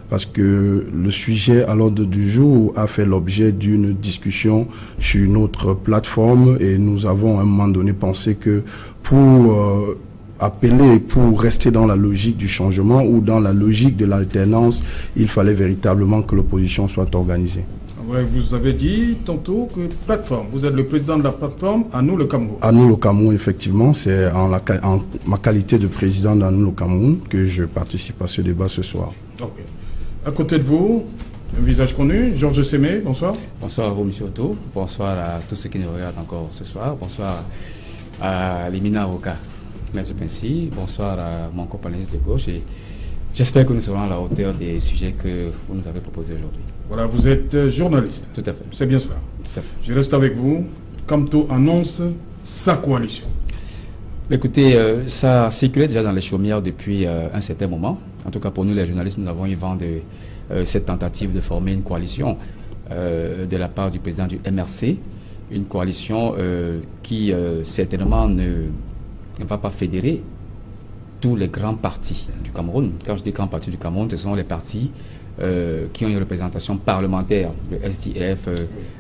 parce que le sujet à l'ordre du jour a fait l'objet d'une discussion sur notre plateforme et nous avons à un moment donné pensé que pour appeler, pour rester dans la logique du changement ou dans la logique de l'alternance, il fallait véritablement que l'opposition soit organisée. Ouais, vous avez dit tantôt que plateforme, vous êtes le président de la plateforme À nous le Cameroun. À nous le Cameroun, effectivement, c'est en ma qualité de président d'À nous le Cameroun que je participe à ce débat ce soir. Ok. À côté de vous, un visage connu, Georges Sémé, bonsoir. Bonsoir à vous, M. Otto. Bonsoir à tous ceux qui nous regardent encore ce soir. Bonsoir à l'éminent avocat, M. Pincy. Bonsoir à mon compagnonniste de gauche. Et j'espère que nous serons à la hauteur des sujets que vous nous avez proposés aujourd'hui. Voilà, vous êtes journaliste. Tout à fait. C'est bien cela. Tout à fait. Je reste avec vous. Camto annonce sa coalition. Écoutez, ça circulait déjà dans les chaumières depuis un certain moment. En tout cas, pour nous, les journalistes, nous avons eu vent de cette tentative de former une coalition de la part du président du MRC. Une coalition qui, certainement, ne va pas fédérer tous les grands partis du Cameroun. Quand je dis grands partis du Cameroun, ce sont les partis qui ont une représentation parlementaire, le SDF,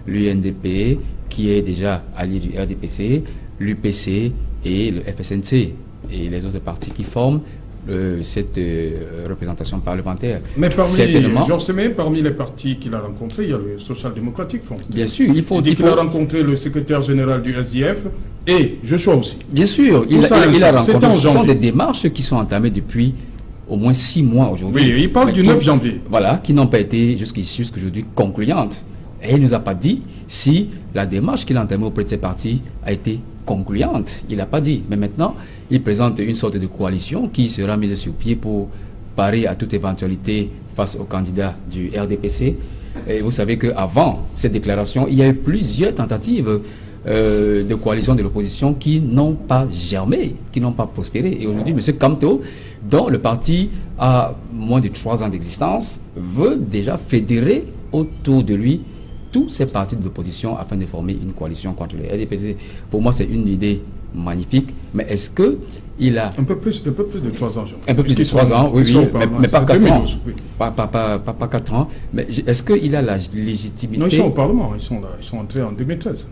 l'UNDP, qui est déjà allié du RDPC, l'UPC et le FSNC, et les autres partis qui forment cette représentation parlementaire. Mais parmi les partis qu'il a rencontrés, il y a le social-démocratique Front. Bien sûr, il qu'il a rencontré le secrétaire général du SDF et Joshua aussi. Bien sûr, il a rencontré. Ce sont des démarches qui sont entamées depuis au moins 6 mois aujourd'hui. Oui, il parle du 9 janvier. Voilà, qui n'ont pas été jusqu'aujourd'hui concluantes. Et il ne nous a pas dit si la démarche qu'il a entamée auprès de ces partis a été concluante. Il n'a pas dit. Mais maintenant, il présente une sorte de coalition qui sera mise sur pied pour parer à toute éventualité face aux candidats du RDPC. Et vous savez qu'avant cette déclaration, il y a eu plusieurs tentatives de coalition de l'opposition qui n'ont pas germé, qui n'ont pas prospéré. Et aujourd'hui, M. Camto, dont le parti a moins de 3 ans d'existence, veut déjà fédérer autour de lui tous ces partis de l'opposition afin de former une coalition contre le RDPC. Pour moi, c'est une idée magnifique, mais est-ce qu'il a... Un peu plus de 3 ans. Un peu plus de 3 ans, oui, mais pas 4 ans. Pas 4 ans. Mais est-ce qu'il a la légitimité... Non, ils sont au Parlement, ils sont entrés en 2013.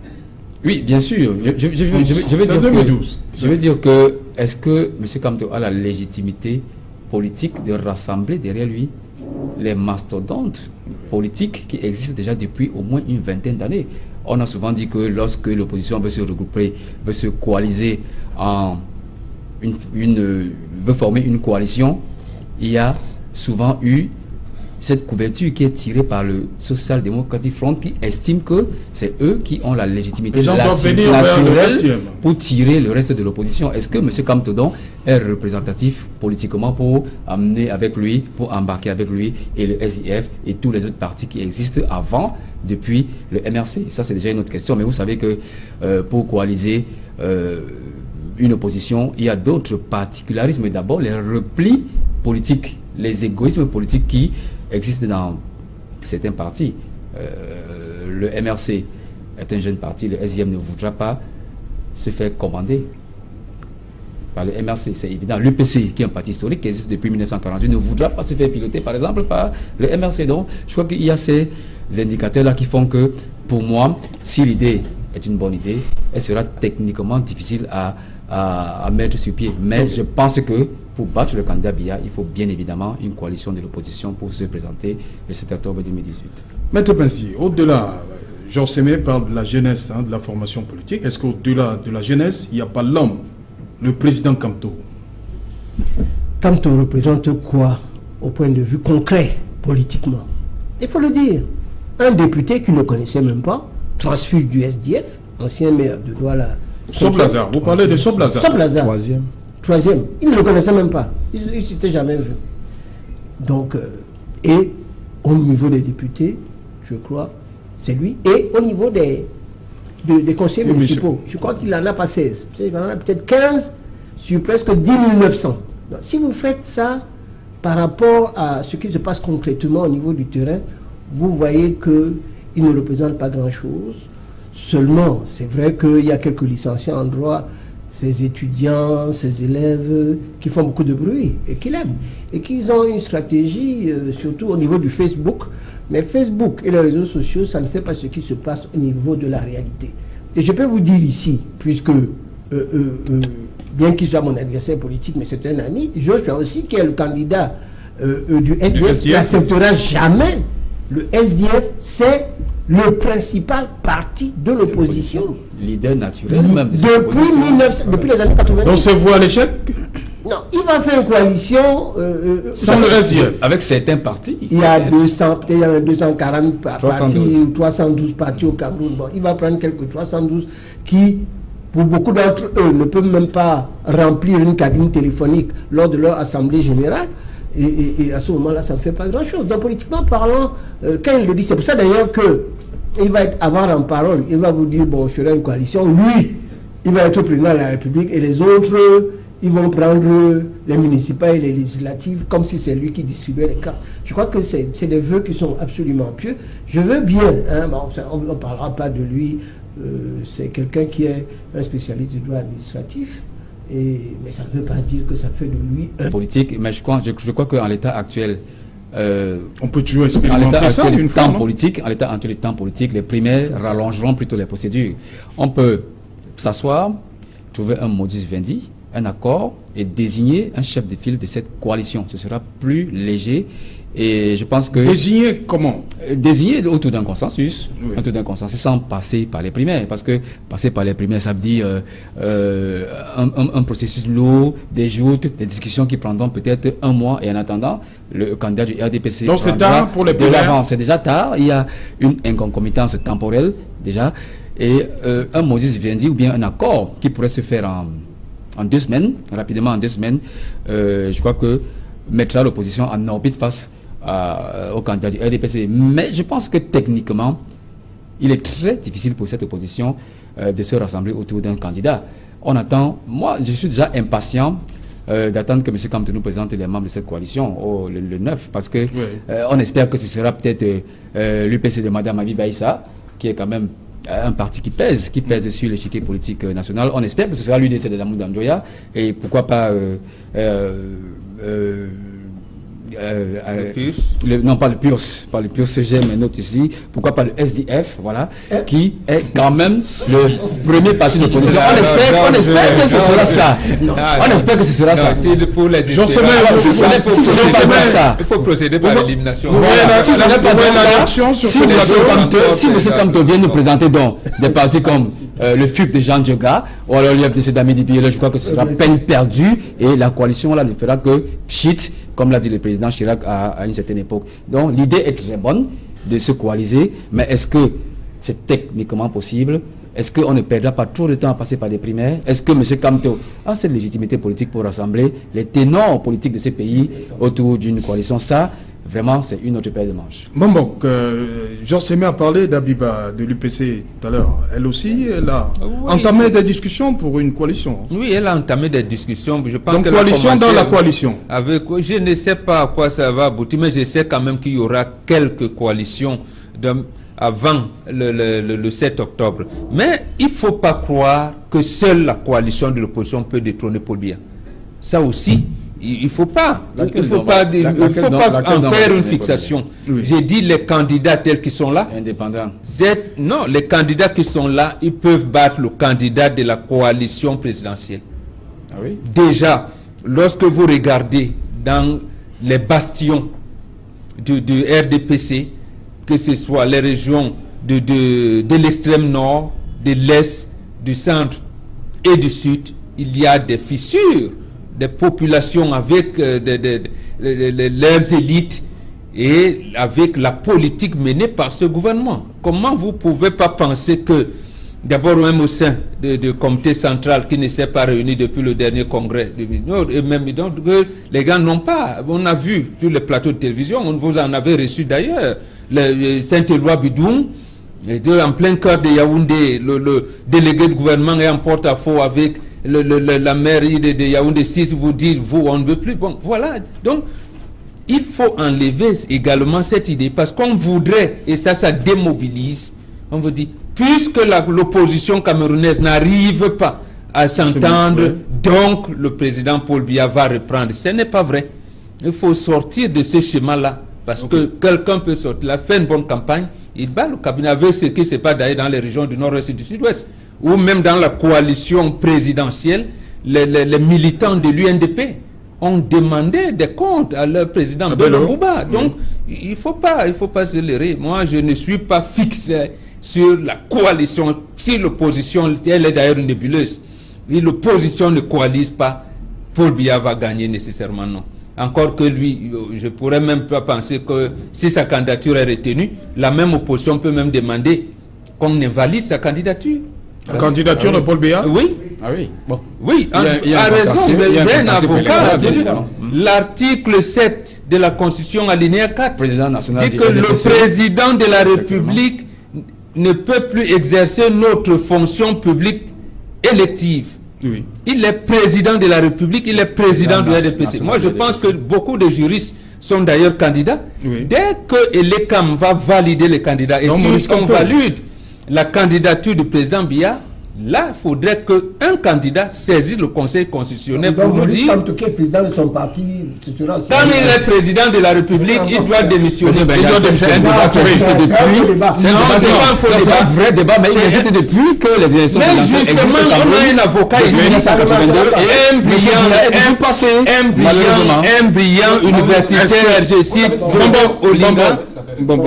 Oui, bien sûr. Je veux dire que est-ce que M. Camto a la légitimité politique de rassembler derrière lui les mastodontes politiques qui existent déjà depuis au moins une vingtaine d'années. On a souvent dit que lorsque l'opposition veut se regrouper, veut se coaliser, veut former une coalition, il y a souvent eu cette couverture qui est tirée par le Social Democratic Front qui estime que c'est eux qui ont la légitimité naturelle pour tirer le reste de l'opposition. Est-ce que M. Camtodon est représentatif politiquement pour amener avec lui, pour embarquer avec lui et le SDF et tous les autres partis qui existent avant, depuis le MRC? Ça, c'est déjà une autre question. Mais vous savez que pour coaliser une opposition, il y a d'autres particularismes. D'abord, les replis politiques, les égoïsmes politiques qui existent dans certains partis. Le MRC est un jeune parti, le SDM ne voudra pas se faire commander par le MRC, c'est évident. L'UPC, qui est un parti historique qui existe depuis 1948, ne voudra pas se faire piloter, par exemple, par le MRC. Donc, je crois qu'il y a ces indicateurs-là qui font que, pour moi, si l'idée est une bonne idée, elle sera techniquement difficile à mettre sur pied. Mais je pense que pour battre le candidat Biya, il faut bien évidemment une coalition de l'opposition pour se présenter le 7 octobre 2018. Maître Pensy, au-delà, Georges Sémé parle de la jeunesse, de la formation politique. Est-ce qu'au-delà de la jeunesse, il n'y a pas l'homme, le président Kamto? Kamto représente quoi au point de vue concret, politiquement? Il faut le dire. Un député qui ne connaissait même pas, transfuge du SDF, ancien maire de Douala. Soblazar, vous parlez de Soblazar. Soblazar. Troisième. Il ne le connaissait même pas. Il ne s'était jamais vu. Donc, et au niveau des députés, je crois, c'est lui. Et au niveau des conseillers municipaux, je crois qu'il n'en a pas 16. Il en a peut-être 15 sur presque 10 900. Donc, si vous faites ça par rapport à ce qui se passe concrètement au niveau du terrain, vous voyez qu'il ne représente pas grand-chose. Seulement, c'est vrai qu'il y a quelques licenciés en droit, ces étudiants, ces élèves qui font beaucoup de bruit et qui l'aiment. Et qu'ils ont une stratégie, surtout au niveau du Facebook. Mais Facebook et les réseaux sociaux, ça ne fait pas ce qui se passe au niveau de la réalité. Et je peux vous dire ici, puisque, bien qu'il soit mon adversaire politique, mais c'est un ami, Joshua aussi, qui est le candidat du SDF, qui n'acceptera jamais. Le SDF, c'est le principal parti de l'opposition. Leader naturel même de cette opposition. Depuis les années 80. Donc c'est vous à l'échec? Non, il va faire une coalition sans le SDF. Avec certains partis. Il y a 200, peut-être il y a 240 partis, 312 partis au Cameroun. Bon, il va prendre quelques 312 qui, pour beaucoup d'entre eux, ne peuvent même pas remplir une cabine téléphonique lors de leur assemblée générale. Et à ce moment-là, ça ne fait pas grand-chose. Donc, politiquement parlant, quand il le dit, c'est pour ça d'ailleurs qu'il va être avant en parole, il va vous dire, bon, je ferai une coalition. Lui, il va être président de la République et les autres, ils vont prendre les municipales et les législatives comme si c'est lui qui distribuait les cartes. Je crois que c'est des vœux qui sont absolument pieux. Je veux bien, hein, bon, on ne parlera pas de lui, c'est quelqu'un qui est un spécialiste du droit administratif. Mais ça ne veut pas dire que ça fait de lui un politique. Mais je crois qu'en l'état actuel, on peut toujours expérimenter ça une fois, en l'état actuel du temps politique, les primaires rallongeront plutôt les procédures. On peut s'asseoir, trouver un modus vivendi, un accord et désigner un chef de file de cette coalition. Ce sera plus léger. Et je pense que... Désigner comment? Désigner autour d'un consensus, oui. Autour d'un consensus sans passer par les primaires. Parce que passer par les primaires, ça veut dire un processus lourd, des joutes, des discussions qui prendront peut-être un mois. Et en attendant, le candidat du RDPC... Donc c'est tard pour les primaires? C'est déjà tard. Il y a une inconcomitance temporelle déjà. Et un modus vivendi ou bien un accord qui pourrait se faire en 2 semaines, rapidement en 2 semaines, je crois que mettra l'opposition en orbite face au candidat du RDPC. Mais je pense que techniquement, il est très difficile pour cette opposition de se rassembler autour d'un candidat. On attend, moi je suis déjà impatient d'attendre que M. Kamto nous présente les membres de cette coalition le 9, parce que on espère que ce sera peut-être l'UPC de Mme Habiba Issa, qui est quand même un parti qui pèse sur l'échiquier politique national. On espère que ce sera l'UDC de Lamou Dandoya, et pourquoi pas non pas le PURS CG, mais notre ici, pourquoi pas le SDF, voilà, qui est quand même le premier parti d'opposition. On espère que ce sera ça. On espère que ce sera ça. Si il faut procéder par l'élimination. Si ce n'est pas ça, si M. Kamto vient nous présenter donc des partis comme le FUC de Jean Dioga, ou alors l'UFDC d'Amélie Biélé, je crois que ce sera peine perdue, et la coalition là ne fera que pchit, comme l'a dit le président Chirac à une certaine époque. Donc l'idée est très bonne de se coaliser, mais est-ce que c'est techniquement possible? Est-ce qu'on ne perdra pas trop de temps à passer par des primaires? Est-ce que M. Kamto a cette légitimité politique pour rassembler les ténors politiques de ce pays autour d'une coalition? Ça, vraiment, c'est une autre paire de manches. Bon, Georges Sémé a parlé d'Abiba, de l'UPC tout à l'heure. Elle aussi, elle a entamé des discussions pour une coalition. Oui, elle a entamé des discussions. Je pense donc, que coalition dans la coalition. Je ne sais pas à quoi ça va aboutir, mais je sais quand même qu'il y aura quelques coalitions avant le 7 octobre. Mais il ne faut pas croire que seule la coalition de l'opposition peut détrôner Paul Biya. Ça aussi, il ne faut pas, en faire une fixation. Oui. J'ai dit les candidats tels qu'ils sont là. Indépendants. Non, les candidats qui sont là, ils peuvent battre le candidat de la coalition présidentielle. Ah oui? Déjà, lorsque vous regardez dans les bastions du RDPC, que ce soit les régions de l'extrême nord, de l'est, du centre et du sud, il y a des fissures, des populations avec leurs élites et avec la politique menée par ce gouvernement. Comment vous ne pouvez pas penser que, d'abord même au sein du comité central qui ne s'est pas réuni depuis le dernier congrès de l'Union, et même donc que les gars n'ont pas, on a vu sur les plateaux de télévision, on vous en avait reçu d'ailleurs, le Saint-Éloi Bidoum, en plein cœur de Yaoundé, le délégué de gouvernement est en porte-à-faux avec la mairie de Yaoundé 6, vous dites, vous, on ne veut plus. Bon, voilà. Donc, il faut enlever également cette idée, parce qu'on voudrait, et ça démobilise, on vous dit, puisque l'opposition camerounaise n'arrive pas à s'entendre, donc le président Paul Biya va reprendre. Ce n'est pas vrai. Il faut sortir de ce schéma-là. Parce que quelqu'un peut sortir, il a fait une bonne campagne, il bat le cabinet avec ce qui se passe d'ailleurs dans les régions du nord-est et du sud-ouest, ou même dans la coalition présidentielle, les militants de l'UNDP ont demandé des comptes à leur président Bello Bouba. Donc, il ne faut pas se leurrer. Moi, je ne suis pas fixé sur la coalition. Si l'opposition, elle est d'ailleurs nébuleuse, si l'opposition ne coalise pas, Paul Biya va gagner nécessairement, non. Encore que lui, je pourrais même pas penser que si sa candidature est retenue, la même opposition peut même demander qu'on invalide sa candidature. La candidature de Paul Biya? Oui. Ah oui. Bon. Oui, il a raison, mais j'ai un avocat. L'article 7 de la Constitution, alinéa 4, dit que le président de la République ne peut plus exercer notre fonction publique élective. Oui. Il est président de la République, il est président du RDPC. Moi, je pense que beaucoup de juristes sont d'ailleurs candidats. Oui. Dès que l'ECAM va valider les candidats, et si on valide la candidature du président Biya, là, il faudrait qu'un candidat saisisse le Conseil constitutionnel pour nous dire... président de son parti, quand il est président de la République, il doit démissionner. C'est un débat qui existe depuis. C'est un vrai débat, mais il existe depuis que les élections présidentielles existent. Mais justement, on a un avocat ici, un brillant universitaire, je cite, Olinga. Bon,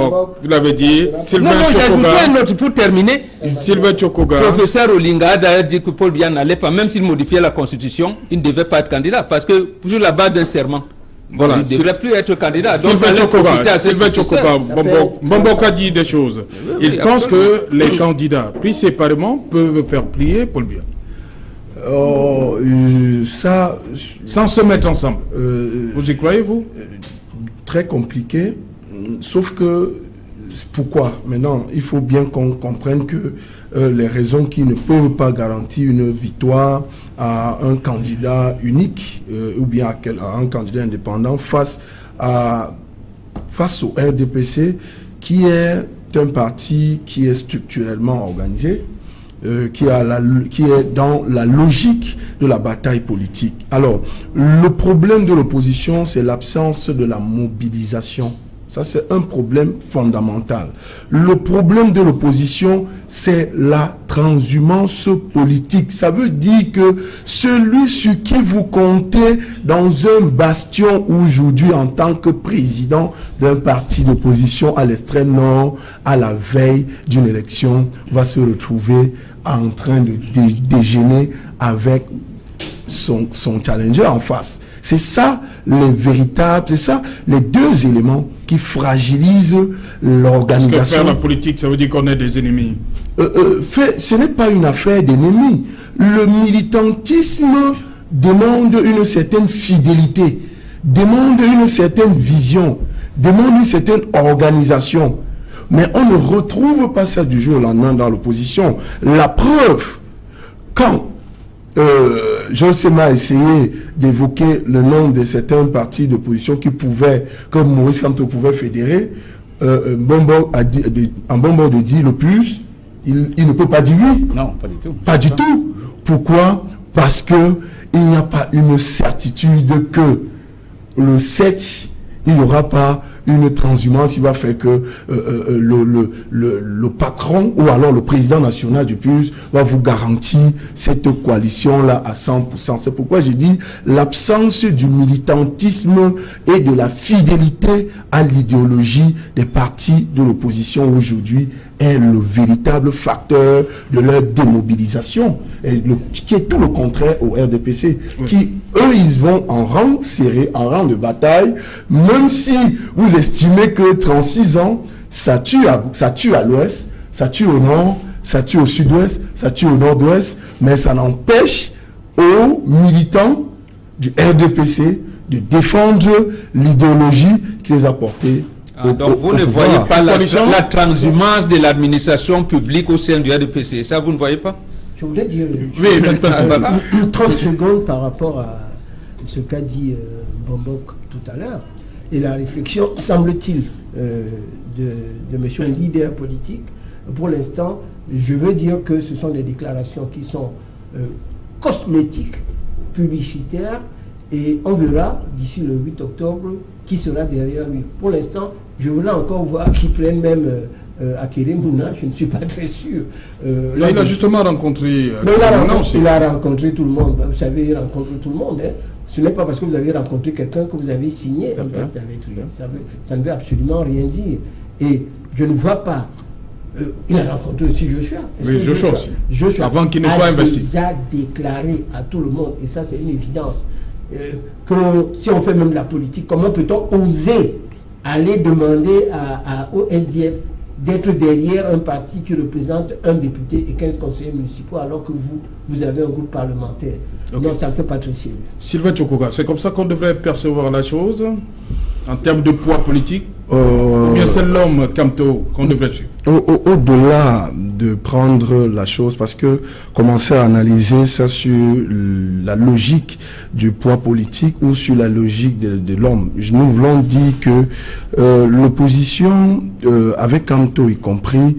vous l'avez dit. Sylvain Chokoga. Pour terminer, Sylvain Chokoga. Professeur Olinga a d'ailleurs dit que Paul Biya n'allait pas, même s'il modifiait la constitution, il ne devait pas être candidat, parce que sur la base d'un serment, voilà, il ne devrait plus être candidat. Donc, Sylvain Chokoga, Bomboka dit des choses. Il pense que les candidats, pris séparément, peuvent faire plier Paul Biya. Ça, sans se mettre ensemble. Vous y croyez, vous? Très compliqué. Sauf que, pourquoi? Maintenant, il faut bien qu'on comprenne que les raisons qui ne peuvent pas garantir une victoire à un candidat unique ou bien à un candidat indépendant face au RDPC, qui est un parti qui est structurellement organisé, qui est dans la logique de la bataille politique. Alors, le problème de l'opposition, c'est l'absence de la mobilisation. Ça, c'est un problème fondamental. Le problème de l'opposition, c'est la transhumance politique. Ça veut dire que celui sur qui vous comptez dans un bastion aujourd'hui en tant que président d'un parti d'opposition à l'extrême nord, à la veille d'une élection, va se retrouver en train de déjeuner avec son challenger en face. C'est ça c'est ça les deux éléments qui fragilisent l'organisation. Parce que faire la politique, ça veut dire qu'on est des ennemis. Ce n'est pas une affaire d'ennemis. Le militantisme demande une certaine fidélité, demande une certaine vision, demande une certaine organisation. Mais on ne retrouve pas ça du jour au lendemain dans l'opposition. La preuve, quand Jean Sema a essayé d'évoquer le nom de certains partis d'opposition qui pouvaient, comme Maurice Kamto pouvait fédérer, Mbombo de dire le plus, il ne peut pas dire oui. Non, pas du tout. Pas du tout. Pourquoi? Parce que il n'y a pas une certitude que le 7, il n'y aura pas une transhumance qui va faire que le patron ou alors le président national du PUS va vous garantir cette coalition-là à 100%. C'est pourquoi j'ai dit l'absence du militantisme et de la fidélité à l'idéologie des partis de l'opposition aujourd'hui est le véritable facteur de leur démobilisation, qui est tout le contraire au RDPC, qui, eux, ils vont en rang serré, en rang de bataille, même si vous estimez que 36 ans, ça tue à l'ouest, ça tue au nord, ça tue au sud-ouest, ça tue au nord-ouest, mais ça n'empêche aux militants du RDPC de défendre l'idéologie qui les a portés. Donc vous ne voyez pas la transhumance de l'administration publique au sein du RDPC, ça vous ne voyez pas? Je voulais dire 30 secondes par rapport à ce qu'a dit Bombok tout à l'heure, et la réflexion, semble-t-il, de monsieur le leader politique. Pour l'instant, je veux dire que ce sont des déclarations qui sont cosmétiques, publicitaires, et on verra d'ici le 8 octobre qui sera derrière lui. Pour l'instant, je voulais encore voir qu'ils prennent même Akere Mouna, je ne suis pas très sûr. Là, il a justement rencontré... il a rencontré tout le monde. Vous savez, il rencontre tout le monde. Hein. Ce n'est pas parce que vous avez rencontré quelqu'un que vous avez signé un pacte avec lui. Ça ne veut absolument rien dire. Et je ne vois pas... il a rencontré aussi Joshua. Oui, Joshua aussi. Joshua, avant qu'il ne soit investi. Il a déclaré à tout le monde, et ça c'est une évidence, que si on fait même la politique, comment peut-on oser aller demander au SDF d'être derrière un parti qui représente un député et 15 conseillers municipaux alors que vous avez un groupe parlementaire. Okay. Non, ça ne fait pas très sérieux. Sylvain Tchokoga, c'est comme ça qu'on devrait percevoir la chose en termes de poids politique, ou bien c'est l'homme Kamto qu'on devrait suivre? Au-delà de prendre la chose, parce que commencer à analyser ça sur la logique du poids politique ou sur la logique de l'homme. Nous voulons dire que l'opposition, avec Kamto y compris,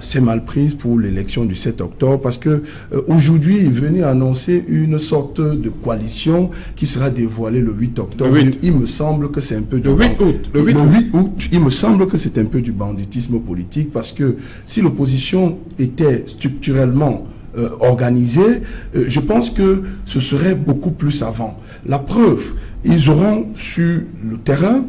s'est mal prise pour l'élection du 7 octobre parce que aujourd'hui il est venu annoncer une sorte de coalition qui sera dévoilée le 8 octobre. Le 8. Il me semble que c'est un peu du 8 août. Le 8 août, il me semble que c'est un peu du banditisme politique parce que si l'opposition était structurellement organisée, je pense que ce serait beaucoup plus avant. La preuve, ils auront sur le terrain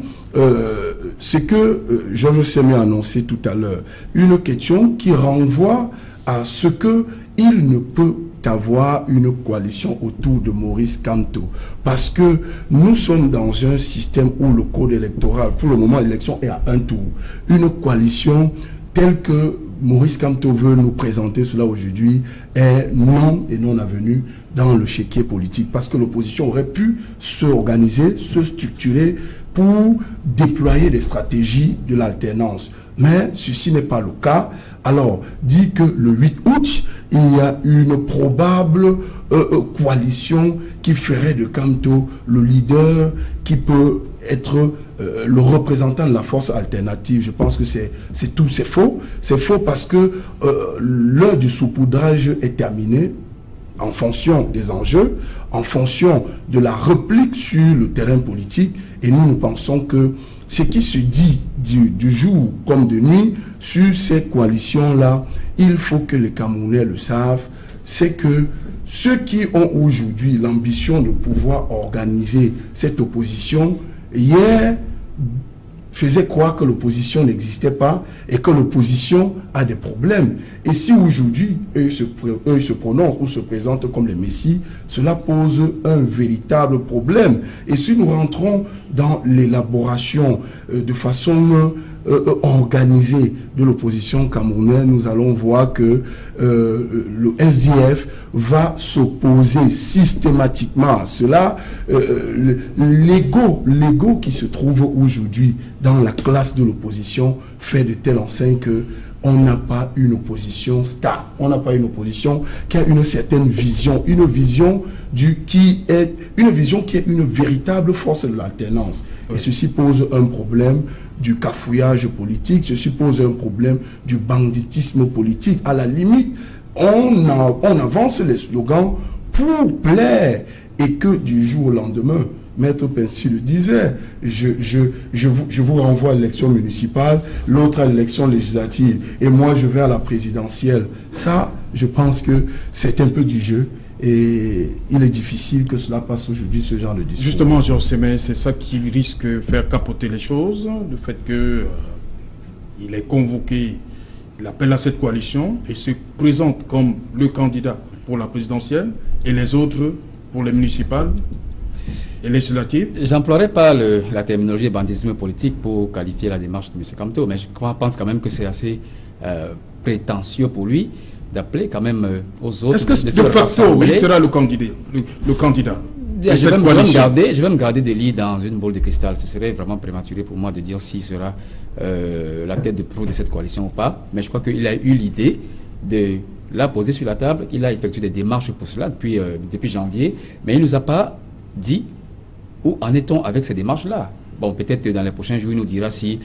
c'est que Georges Semi a annoncé tout à l'heure une question qui renvoie à ce que il ne peut avoir une coalition autour de Maurice Kamto parce que nous sommes dans un système où le code électoral, pour le moment l'élection est à un tour. Une coalition telle que Maurice Kamto veut nous présenter cela aujourd'hui est non et non avenue dans le chéquier politique parce que l'opposition aurait pu s'organiser, se structurer pour déployer des stratégies de l'alternance. Mais ceci n'est pas le cas. Alors, dit que le 8 août, il y a une probable coalition qui ferait de Kamto le leader, qui peut être le représentant de la force alternative. Je pense que c'est faux. C'est faux parce que l'heure du saupoudrage est terminée en fonction des enjeux, en fonction de la réplique sur le terrain politique. Et nous pensons que ce qui se dit du jour comme de nuit sur cette coalition-là, il faut que les Camerounais le savent, c'est que ceux qui ont aujourd'hui l'ambition de pouvoir organiser cette opposition, hier, faisait croire que l'opposition n'existait pas et que l'opposition a des problèmes. Et si aujourd'hui, eux se prononcent ou se présentent comme les messies, cela pose un véritable problème. Et si nous rentrons dans l'élaboration de façon organisée de l'opposition camerounaise, nous allons voir que le SDF va s'opposer systématiquement à cela. L'ego qui se trouve aujourd'hui dans la classe de l'opposition fait de telle enseigne que on n'a pas une opposition stable, on n'a pas une opposition qui a une certaine vision, une vision qui est une véritable force de l'alternance. Oui. Et ceci pose un problème du cafouillage politique, ceci pose un problème du banditisme politique. À la limite, on avance les slogans pour plaire et que du jour au lendemain, Maître Pensy le disait, je vous renvoie à l'élection municipale, l'autre à l'élection législative, et moi je vais à la présidentielle. Ça, je pense que c'est un peu du jeu, et il est difficile que cela passe aujourd'hui, ce genre de discours. Justement, Georges Semaine, c'est ça qui risque de faire capoter les choses, le fait que il est convoqué, il appelle à cette coalition et se présente comme le candidat pour la présidentielle et les autres pour les municipales et législatives. J'emploierai pas la terminologie bandisme politique pour qualifier la démarche de M. Kamto, mais je pense quand même que c'est assez prétentieux pour lui d'appeler quand même aux autres. Est-ce que de facto, il sera le candidat je vais me garder des lits dans une boule de cristal. Ce serait vraiment prématuré pour moi de dire s'il sera la tête de proue de cette coalition ou pas. Mais je crois qu'il a eu l'idée de la poser sur la table. Il a effectué des démarches pour cela depuis janvier. Mais il ne nous a pas dit où en est-on avec ces démarches-là. Bon, peut-être dans les prochains jours, il nous dira si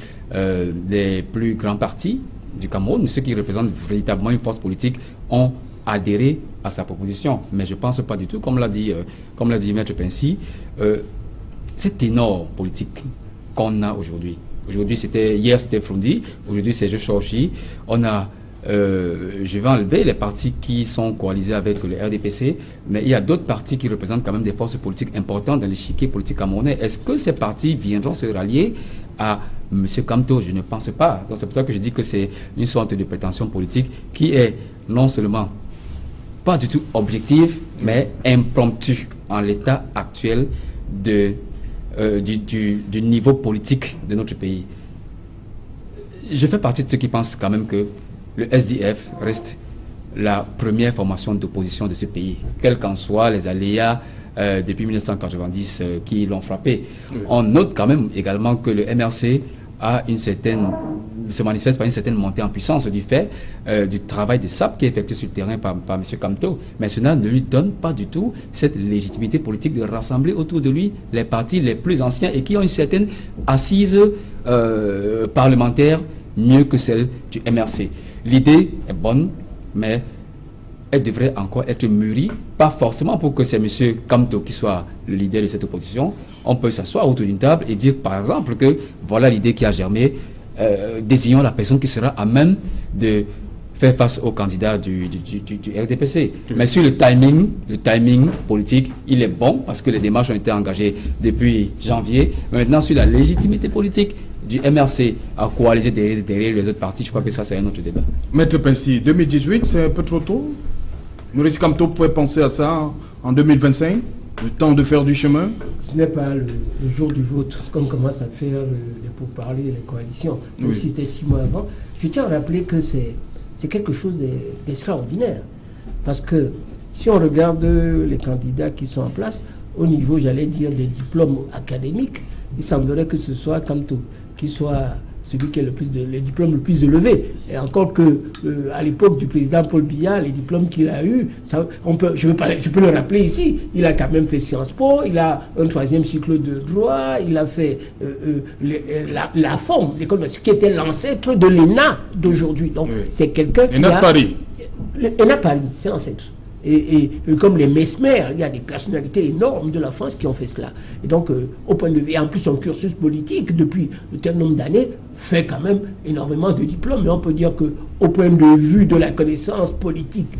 les plus grands partis du Cameroun, ceux qui représentent véritablement une force politique, ont adhéré à sa proposition. Mais je ne pense pas du tout, comme l'a dit Maître Pensy, cet énorme politique qu'on a aujourd'hui. Hier c'était Frondi, aujourd'hui c'est Joshorchi. On a, je vais enlever les partis qui sont coalisés avec le RDPC, mais il y a d'autres partis qui représentent quand même des forces politiques importantes dans l'échiquier politique camerounais. Est-ce que ces partis viendront se rallier à M. Kamto? Je ne pense pas. Donc c'est pour ça que je dis que c'est une sorte de prétention politique qui est non seulement pas du tout objective, mais impromptue en l'état actuel du niveau politique de notre pays. Je fais partie de ceux qui pensent quand même que le SDF reste la première formation d'opposition de ce pays, quels qu'en soient les aléas depuis 1990 qui l'ont frappé. Oui. On note quand même également que le MRC se manifeste par une certaine montée en puissance du fait du travail de SAP qui est effectué sur le terrain par M. Kamto. Mais cela ne lui donne pas du tout cette légitimité politique de rassembler autour de lui les partis les plus anciens et qui ont une certaine assise parlementaire mieux que celle du MRC. L'idée est bonne, mais elle devrait encore être mûrie, pas forcément pour que c'est M. Kamto qui soit le leader de cette opposition. On peut s'asseoir autour d'une table et dire par exemple que voilà l'idée qui a germé, désignons la personne qui sera à même de faire face au candidat du RDPC. Mais sur le timing politique, il est bon parce que les démarches ont été engagées depuis janvier. Maintenant, sur la légitimité politique du MRC à coaliser derrière les autres partis, je crois que ça c'est un autre débat. Maître Pensy, 2018, c'est un peu trop tôt? Maurice Kamto pouvait penser à ça en 2025, le temps de faire du chemin? Ce n'est pas le jour du vote, comme commence à faire les pourparlers, les coalitions. Même si c'était 6 mois avant. Je tiens à rappeler que c'est quelque chose d'extraordinaire. Parce que si on regarde les candidats qui sont en place, au niveau, j'allais dire, des diplômes académiques, il semblerait que ce soit Kamto qui soit celui qui a le diplôme le plus élevé. Et encore que à l'époque du président Paul Biya, les diplômes qu'il a eu, je peux le rappeler ici, il a quand même fait Sciences Po, il a un 3e cycle de droit, il a fait la forme, l'école qui était l'ancêtre de l'ENA d'aujourd'hui. Donc c'est quelqu'un qui a... Paris. ENA Paris, c'est l'ancêtre. Et comme les Mesmer, il y a des personnalités énormes de la France qui ont fait cela. Et donc, au point de vue, et en plus son cursus politique, depuis un tel nombre d'années, fait quand même énormément de diplômes. Mais on peut dire qu'au point de vue de la connaissance politique,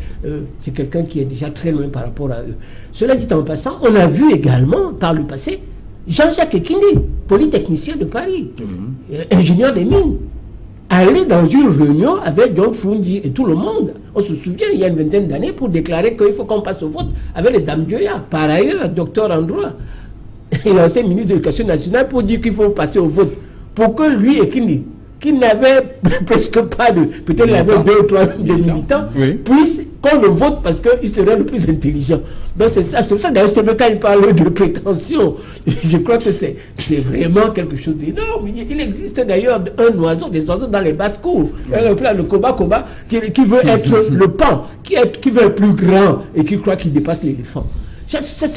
c'est quelqu'un qui est déjà très loin par rapport à eux. Cela dit en passant, on a vu également, par le passé, Jean-Jacques Ekindi, polytechnicien de Paris, ingénieur des mines, aller dans une réunion avec John Frondi et tout le monde. On se souvient, il y a une vingtaine d'années, pour déclarer qu'il faut qu'on passe au vote avec les dames Dioya. Par ailleurs, docteur en droit, et l'ancien ministre de l'Éducation nationale, pour dire qu'il faut passer au vote. Pour que lui et qui n'avait presque pas de... Peut-être il avait 2 ou 3 militants, puissent qu'on le vote parce qu'il serait le plus intelligent. Donc c'est ça d'ailleurs, c'est quand il parle de prétention. Je crois que c'est vraiment quelque chose d'énorme. Il existe d'ailleurs des oiseaux dans les basses-cours. Le koba qui veut être le pan, qui veut être plus grand et qui croit qu'il dépasse l'éléphant. Ça, c'est